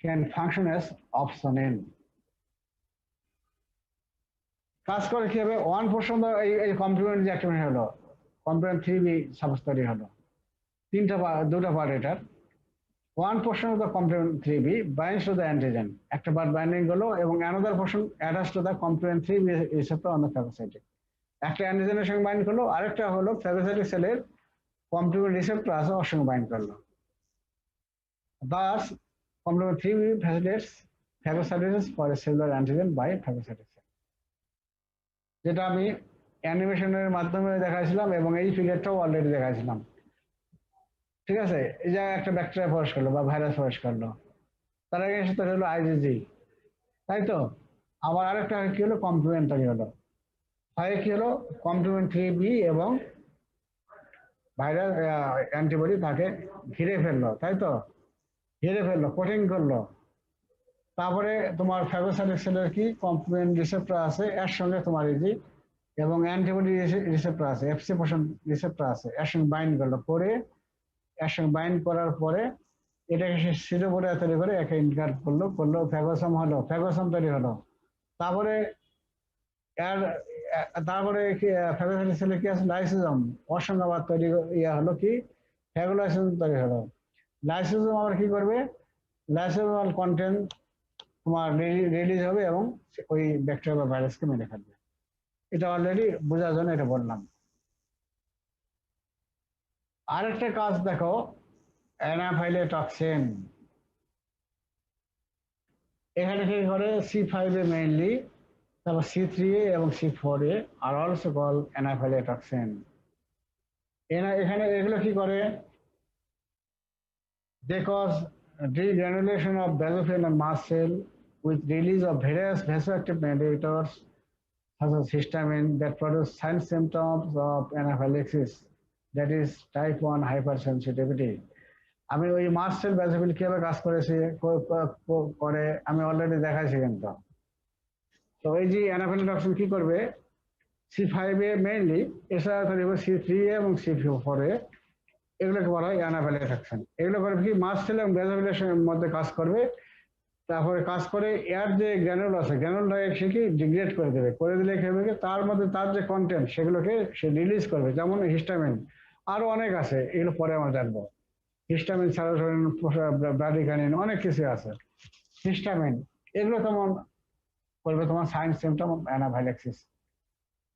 can function as opsonin. কাজ করে কি হবে, 1% এই কমপ্লিমেন্ট যে অ্যাক্টিভেশন হলো, কমপ্লিমেন্ট 3b সাবস্টারি হলো, দুটা পার্ট এটার। 1% of the complement 3b binds to the antigen, একটা পার্ট বাইন্ডিং হলো, এবং another portion attached to the complement 3b receptor on the phagocytic। একটা অ্যান্টিজেনের সঙ্গে বাইন্ড করলো, আরেকটা হলো ফ্যাগোসাইটিক সেলের কমপ্লিমেন্ট রিসেপ্টর আছে, ওর সঙ্গে বাইন্ড করলো। Thus, complement 3b facilitates phagocytosis for a cellular antigen by phagocytic cell, যেটা আমি অ্যানিমেশনের মাধ্যমে দেখাইছিলাম এবং এই ফিগারটাও অলরেডি দেখাইছিলাম, ঠিক আছে? এই জায়গায় একটা ব্যাকটেরিয়া প্রবেশ করলো বা ভাইরাস প্রবেশ করলো, তার আগে সেটা হলো IgG, তাই তো? আবার আরেকটা কি হলো, কমপ্লিমেন্ট তৈরি হলো, হয় কি হলো, কমপ্লিমেন্ট 3b এবং ভাইরাস অ্যান্টিবডি তাকে ঘিরে ফেললো, তাই তো? ঘিরে ফেললো, কোটিং করলো। তারপরে তোমার ফ্যাগোসাইটিক সেলের কি কমপ্লিমেন্ট রিসেপ্টর আছে, এর সঙ্গে তোমার এই যে এবং অ্যান্টিবডি রিসেপ্টর আছে, এফসি পোর্শন রিসেপ্টর আছে, এর সঙ্গে বাইন্ড করলো, করে এর সঙ্গে বাইন্ড করার পরে এটাকে সে সিটোপোরিয়া তৈরি করে একে ইনকার্ট করলো, ফ্যাগোসম হলো, ফ্যাগোসম তৈরি হলো। তারপরে এর তারপরে কি ফ্যাগোসাইটিক সেলে কি আছে, লাইসোজোম, ওর সঙ্গে আবার তৈরি ইয়া হলো কি, ফ্যাগোলাইসোজোম তৈরি হলো। লাইসোজোম আবার কি করবে, লাইসোজোমাল কন্টেন্ট তোমার রিলিজ হবে এবং ওই ব্যাকটেরিয়া বা ভাইরাসকে মেরে ফেলবে। এটা অলরেডি বোঝার জন্য এটা বললাম। আরেকটা কাজ দেখো, অ্যানাফাইলেটক্সিন। এখানে কি করে C5 মেইনলি, তারপর C3 এবং C4 আর অলসো কল অ্যানাফাইলেটক্সিন। এখানে এগুলো কি করে, they cause degranulation of basophil and mast cell with release of various vasoactive mediators such as histamine that produce signs symptoms of anaphylaxis, that is type 1 hypersensitivity. আমি ওই mast cell বাসোফিল কিভাবে কাজ করেছে করে আমি অলরেডি দেখাইছি কিন্তু। তো এই যে অ্যানাফাইলেটক্সিন কি করবে, C5 মেইনলি, এছাড়া থাকবে C3 এবং C4 এগুলোকে বলা হয় অ্যানাফাইলেটক্সিন। এগুলো করে কি মাস্ট সেল এবং বাসোফিলের মধ্যে কাজ করবে, তারপরে কাজ করে এর যে গ্র্যানুল আছে গ্র্যানুলটাকে সে কি ডিগ্রেড করে দেবে, করে দিলে কি হবে, তার মধ্যে তার যে কন্টেন্ট সেগুলোকে সে রিলিজ করবে, যেমন হিস্টামিন, আরো অনেক আছে, এগুলো পরে আমরা জানবো। হিস্টামিন, সেরোটোনিন, ব্রাডিকানিন, অনেক কিছু আছে। হিস্টামিন এগুলো তেমন করবে তোমার সাইন সিমটম অ্যানাফাইলাক্সিস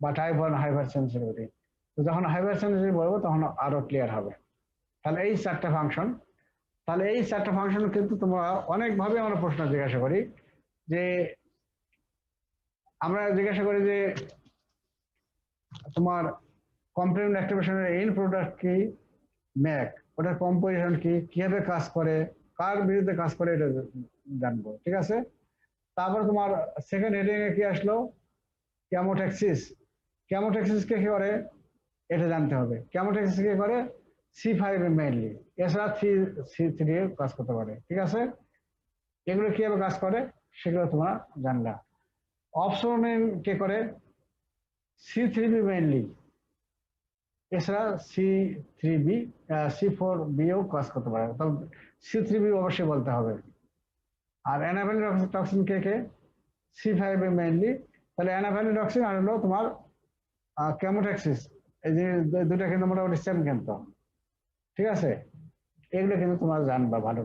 বা টাইপ 1 হাইপারসেনসিটিভিটি। তো যখন হাইপারসেনসিটিভ বলবো তখন আরো ক্লিয়ার হবে। তাহলে এই চারটা ফাংশন, তাহলে এই চারটা ফাংশন কিন্তু তোমরা অনেকভাবে আমরা প্রশ্ন জিজ্ঞাসা করি, যে আমরা জিজ্ঞাসা করি যে তোমার কমপ্লিমেন্ট অ্যাক্টিভেশনের ইন প্রোডাক্ট কি, ম্যাক, ওটার কম্পোজিশন কি, কিভাবে কাজ করে, কার বিরুদ্ধে কাজ করে, এটা জানবো, ঠিক আছে। তারপর তোমার সেকেন্ড হেডিং এ কি আসলো, ক্যামোট্যাক্সিস। ক্যামোট্যাক্সিস কে কি করে এটা জানতে হবে। ক্যামোট্যাক্সিস কে করে C5 মেইনলি, এছাড়া C3 কাজ করতে পারে, ঠিক আছে। এগুলো কিভাবে কাজ করে সেগুলো তোমরা জানলা। অপসোনিন কে করে C3 মেইনলি, এছাড়া C4B ও কাজ করতে পারে, তবে C3B অবশ্যই বলতে হবে। আর অ্যানাফাইলেটক্সিন কে C5 মেইনলি, তাহলে অ্যানাফাইলেটক্সিন আর হলো তোমার ক্যামোট্যাক্সিস, এই যে দুটা কিন্তু মোটামুটি সেম কিন্তু, ঠিক আছে। এগুলো কিন্তু তোমরা জানবা ভালো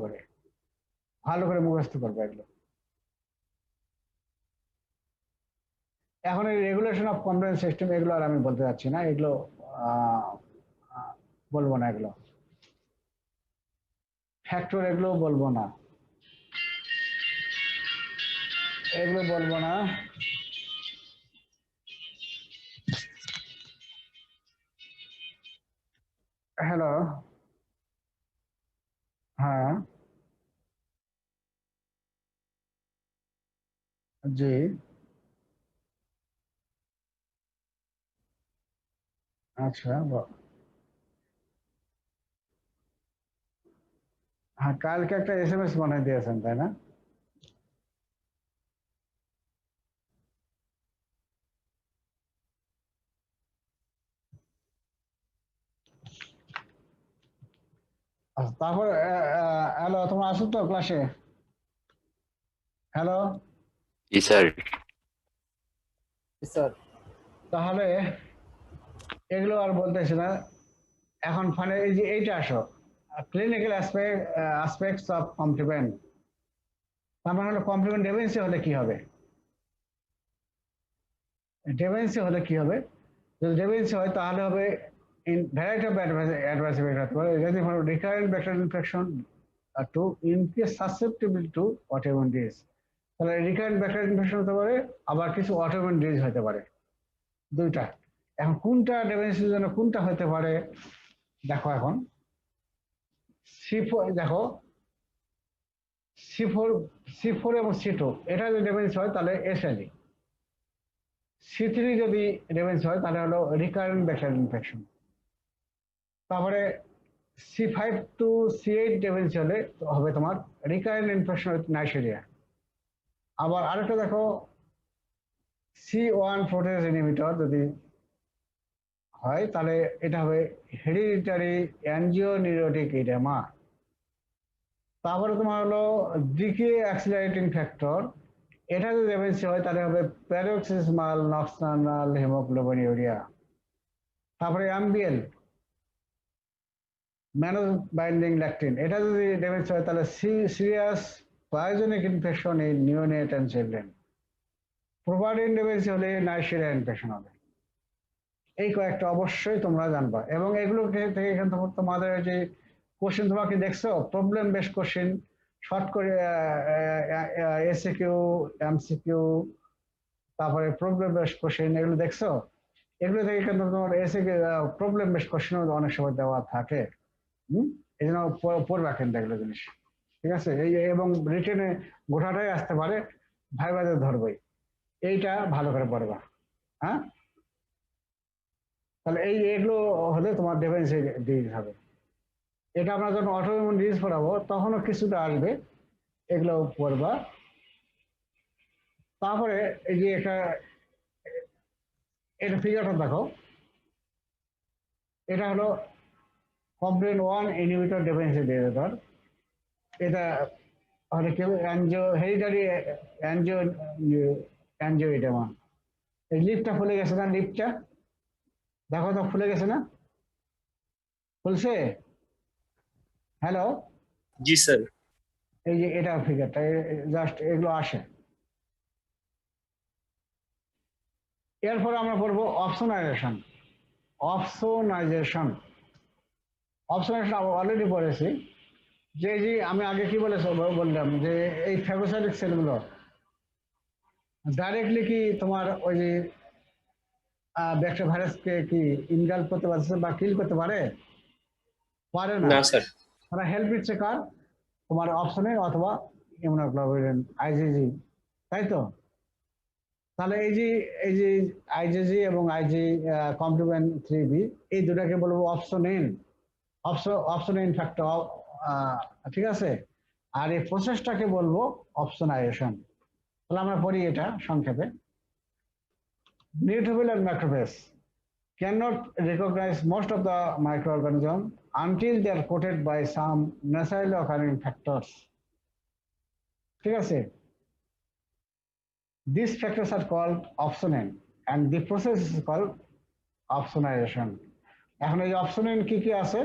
করে মুখস্থ করবে এগুলো। এখন এই রেগুলেশন অফ কমপ্লেন্ট সিস্টেম এগুলো আর আমি বলতে যাচ্ছি না, এগুলো বলবো না, এগুলো ফ্যাক্টর এগুলো বলবো না, এগুলো বলবো না। হ্যালো, হ্যাঁ জি, আচ্ছা হ্যাঁ, কালকে একটা SMS বানিয়ে দিয়েছেন তাই না? আচ্ছা, তারপর হ্যালো, তোমরা আসো তো ক্লাসে? হ্যালো জি স্যার। তাহলে এগুলো আর বলতেছি না, এখন ফানে এই যে এইটা আসো, ক্লিনিক্যাল অ্যাসপেক্টস অফ কমপ্লিমেন্ট। তার মানে হলো কমপ্লিমেন্ট ডেফিসিয়েন্সি হলে কি হবে, ডেফিসিয়েন্সি হলে কি হবে, যদি ডেফিসিয়েন্সি হয় তাহলে হবে in variety of adverse effects, ranging from recurrent bacterial infection to increased susceptibility to autoimmune disease. তাহলে রিকারেন্ট ব্যাকটেরিয়াল ইনফেকশন হতে পারে, আবার কিছু অটোইমিউন ডিজিজ হতে পারে, দুইটা। এখন কোনটা ডেফিসিয়েন্সির জন্য কোনটা হতে পারে দেখো। এখন C4 দেখো, C4 এবং C2 এটা যদি ডেফিসিয়েন্সি হয় তাহলে SLE, C3 যদি ডেফিসিয়েন্সি হয় তাহলে হলো রিকারেন্ট ব্যাকটেরিয়াল ইনফেকশন। তারপরে C5 to C8 ডেফিসিয়েন্সি হলে হবে তোমার রিকারেন্ট ইনফেকশন উইথ নাইজেরিয়া। আবার আরেকটা দেখো, C1 প্রোটেজ ইনহিবিটর যদি হয় তাহলে এটা হবে হেরিডিটারি অ্যাঞ্জিওনিউরোটিক ইডেমা। তারপরে তোমার হলো ডিকে অ্যাক্সিলারেটিং ফ্যাক্টর, এটা যদি ডেফিসিয়েন্সি হয় তাহলে হবে প্যারোক্সিসমাল নক্সটার্নাল হিমোগ্লোবিনিউরিয়া। তারপরে MBL ম্যানো বাইন্ডিং ল্যাকটিন, এটা যদি ডেফিসিয়েন্সি হয় তাহলে serious pyogenic infection in neonate and children. Properdin deficiency হলে নাইজেরিয়া ইনফেকশন হবে। এই কয়েকটা অবশ্যই তোমরা জানবা, এবং এগুলো থেকে এখান থেকে তোমাদের যে কোশ্চেন তোমাকে দেখছো প্রবলেম বেস কোশ্চেন, শর্ট করে এসিকিউ, এমসিকিউ, তারপরে প্রবলেম বেসড কোশ্চেন, এগুলো দেখছো? এগুলো থেকে কিন্তু তোমার এসিকিউ প্রবলেম বেসড কোশ্চেনও অনেক সময় দেওয়া থাকে। এই জন্য পড়বা কিন্তু এগুলো জিনিস, ঠিক আছে? এই এবং রিটেনে গোটাটাই আসতে পারে, ভাইবাতে ধরবই, এইটা ভালো করে পড়বা। হ্যাঁ, তাহলে এগুলো হলে তোমার ডিফেন্সে দিয়ে হবে। এটা আমরা যখন অটোইমিউন ডিজিজ পড়াবো তখনও কিছুটা আসবে, এগুলো পড়বা। তারপরে এই যে এটা ফিগারটা দেখো, এটা হলো কমপ্লেন 1 ইনহিবিটর ডিফেন্সি ডিসঅর্ডার। এটা হলে কি হেরিডিটারি অ্যাঞ্জিওইডেমা। এই লিফটটা খুলে গেছে না? লিফটটা দেখো তো, খুলে গেছে না? খুলছে? হ্যালো, জি স্যার। এই যে এটা ফিগারটা, জাস্ট এগুলো আসে। এরপর আমরা পড়বো অপশনাইজেশন। অপশনাইজেশন অলরেডি পড়েছি। যে আমি আগে কি বললাম যে এই ফ্যাগোসাইটিক সেলগুলো ডাইরেক্টলি কি তোমার ওই যে ব্যাকটেরিয়া ভাইরাসকে কি ইনগাল করতে পারছে বা কিল করতে পারে? পারে না। না স্যার। তারা হেল্প দিচ্ছে কার? তোমার অপশনে অথবা ইমিউনোগ্লোবুলিন আইজিজি, তাই তো? তাহলে এই যে আইজিজি এবং আইজি কমপ্লিমেন্ট 3B, এই দুটাকে বলবো অপশনাইন ফ্যাক্টর, ঠিক আছে? আর এই প্রসেসটাকে বলবো অপশনাইজেশন। তাহলে আমরা পড়ি এটা সংক্ষেপে। Neutrophil and macrophage cannot recognize most of the microorganisms until they are coated by some naturally occurring factors. ঠিক আছে? These factors are called opsonin and the process is called opsonization. এখন এই অপশনিন কি কি আছে?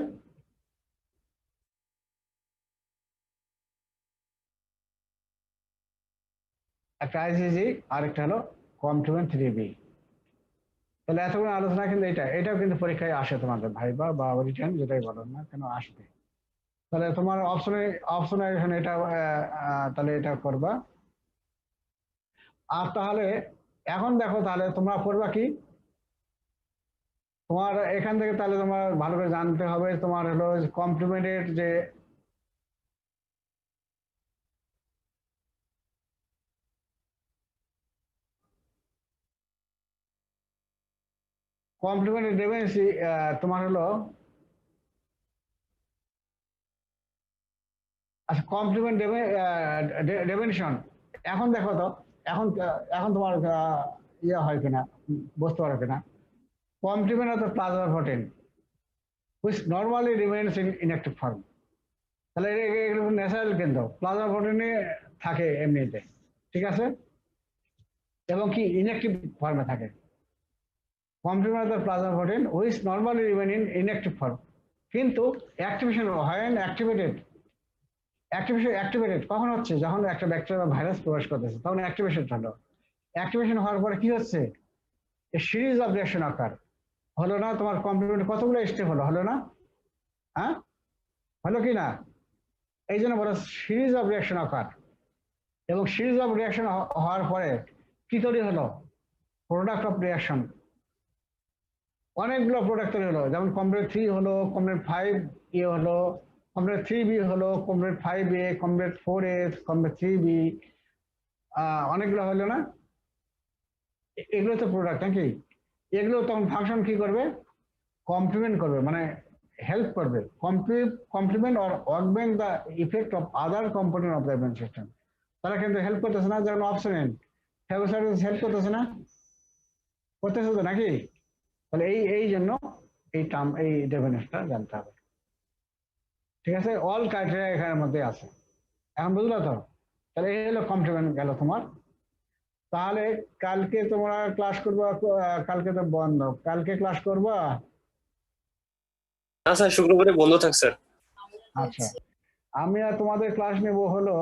একটা আইজিজি, আরেকটা হলো কমপ্লিমেন্ট 3B। তাহলে এতক্ষণ আলোচনা কিন্তু এটাও কিন্তু পরীক্ষায় আসে তোমাদের ভাইবা বা রিটার্ন, যেটাই বলো না কেন আসবে। তাহলে তোমার অপশনাইজেশন এটা তাহলে এটা করবা। আর তাহলে এখন দেখো, তাহলে তোমরা পড়বা কি? তোমার এখান থেকে তাহলে তোমার ভালো করে জানতে হবে তোমার হলো কমপ্লিমেন্টের যে কমপ্লিমেন্টের ডেফিনেশন, তোমার হলো আচ্ছা কমপ্লিমেন্ট ডেফিনেশন। এখন দেখো তো, এখন এখন তোমার ইয়ে হয় কিনা, বুঝতে পারো কিনা? Complement of the plasma protein which normally remains in inactive form. তাহলে এগুলো ন্যাচারাল কিন্তু প্লাজমা প্রোটিনে থাকে এমনিতে, ঠিক আছে? এবং কি ইনঅ্যাক্টিভ ফর্মে থাকে। Complement of the plasma protein which normally remain in inactive form, কিন্তু অ্যাক্টিভেশন when অ্যাক্টিভেটেড কখন হচ্ছে? যখন একটা ব্যাকটেরিয়া বা ভাইরাস প্রবেশ করতেছে তখন অ্যাক্টিভেশন হলো। অ্যাক্টিভেশন হওয়ার পরে কি হচ্ছে? এ সিরিজ অফ রিঅ্যাকশন আকার হলো না? তোমার কমপ্লিমেন্ট কতগুলো স্টেপ হলো না? হ্যাঁ, হলো কি না? এই জন্য বলো সিরিজ অফ রিঅ্যাকশন আকার। এবং সিরিজ অফ রিঅ্যাকশন হওয়ার পরে কি তৈরি হলো? Product of reaction. অনেকগুলো প্রোডাক্ট তৈরি হলো, যেমন কমপ্লিট 3 হলো, কমপ্লিট 5 ইয়ে হলো, কমপ্লিট 3B হলো, complete 5A, complete 4S, complete 3B, অনেকগুলো হলো না? এগুলো তো প্রোডাক্ট নাকি? এগুলো তখন ফাংশন কি করবে? কমপ্লিমেন্ট করবে, মানে হেল্প করবে। Compliment or augment the effect of other component of the immune system. তারা কিন্তু হেল্প করতেছে না? যেমন অপশনিন ফ্যাগোসাইটিস হেল্প করতেছে না? করতেছে তো নাকি? তাহলে এই জন্য এই টার্ম, এই ডেফিনেশনটা জানতে হবে, ঠিক আছে? অল ক্রাইটেরিয়া এখানের মধ্যে আছে। এখন বুঝলো তো? তাহলে এই হলো কমপ্লিমেন্ট গেল তোমার। তাহলে কালকে তোমরা ক্লাস করবা? কালকে তো বন্ধ, কালকে ক্লাস করবা? না স্যার, শুক্রবারে বন্ধ থাক স্যার। আচ্ছা, আমি আর তোমাদের ক্লাস নেব হলো,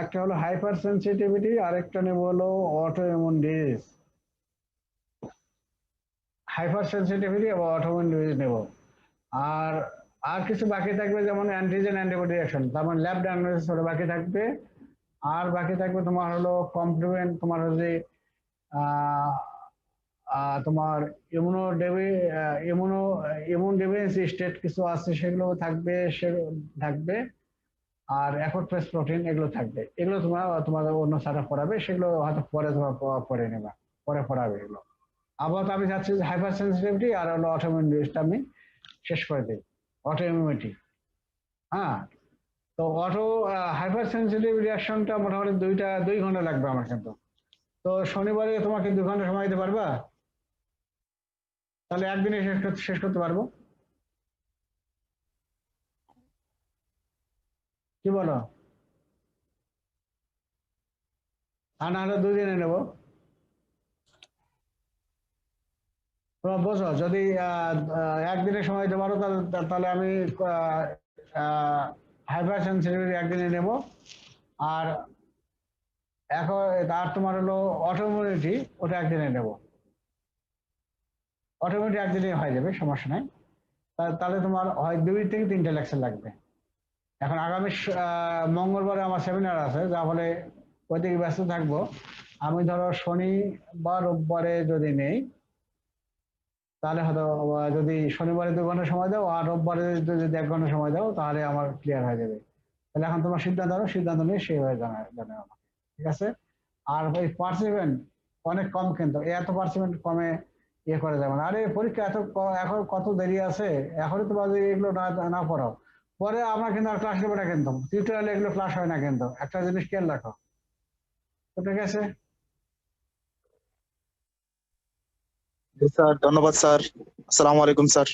একটা হলো হাইপার সেন্সিটিভিটি, আরেকটা নেব হলো অটোইমিউন ডিজিজ। হাইপার সেন্সিটিভিটি এবং অটোইমিউন ডিজিজ নেব। আর আর কিছু বাকি থাকবে, যেমন অ্যান্টিজেন অ্যান্টিবডি রিঅ্যাকশন, তার মানে ল্যাব ডায়াগনোসিস ওটা বাকি থাকবে। আর বাকি থাকবে তোমার হলো কমপ্লিমেন্ট, তোমার হচ্ছে তোমার ইমিউন ডেফিসিয়েন্সি স্টেট কিছু আছে, সেগুলো থাকবে। আর অ্যাকোট ফেস প্রোটিন এগুলো থাকবে। এগুলো তোমাদের অন্য স্যাররা পড়াবে, সেগুলো হয়তো পরে তোমরা পড়ে নেবা, পরে পড়াবে এগুলো। আপাতত আমি চাচ্ছি যে হাইপার সেন্সিটিভিটি আর হলো অটোইমিউনিটিটা আমি শেষ করে দিই। অটোইমিউনিটি, হ্যাঁ। তো হাইপার সেন্সিটিভ রিঅ্যাকশনটা মোটামুটি 2 ঘন্টা লাগবে আমার কিন্তু। তো শনিবারে তোমাকে 2 ঘন্টা সময় দিতে পারবা? তাহলে একদিনে শেষ করতে পারবো, কি বলো? আর না হলে 2 দিনে নেবো। তোমরা বোঝো, যদি একদিনে সময় দিতে পারো তাহলে আমি হাইপার সেন্সিটিভিটি একদিনে নেব। আর তোমার হলো অটোইমিউনিটি ওটা একদিনে নেব। অটোইমিউনিটি একদিনে হয়ে যাবে, সমস্যা নাই। তাহলে তোমার হয় 2 থেকে 3টে লেকচার লাগবে। এখন আগামী মঙ্গলবারে আমার সেমিনার আছে, যা ফলে ওইদিকে ব্যস্ত থাকবো। আমি ধরো শনি বা রোববারে যদি নেই, তাহলে হয়তো যদি শনিবারে 2 ঘন্টা সময় দাও আর রোববারে যদি 1 ঘন্টা সময় দাও, তাহলে আমার ক্লিয়ার হয়ে যাবে। তাহলে এখন তোমার সিদ্ধান্ত নিয়ে সেইভাবে জানাও আমাকে, ঠিক আছে? আর ওই পার্সিপেন্ট অনেক কম, কিন্তু এত পার্সিপেন্ট কমে ইয়ে করে যাবে না। আরে পরীক্ষা এখন কত দেরি আছে, এখনই তোমার যদি এগুলো না পড়াও, পরে আমরা কিন্তু আর ক্লাস নেবো না, কিন্তু টিউটোরিয়ালে এগুলো ক্লাস হয় না। কিন্তু একটা জিনিস খেয়াল রাখো, ঠিক আছে? জি স্যার, ধন্যবাদ স্যার। আসসালামু আলাইকুম স্যার।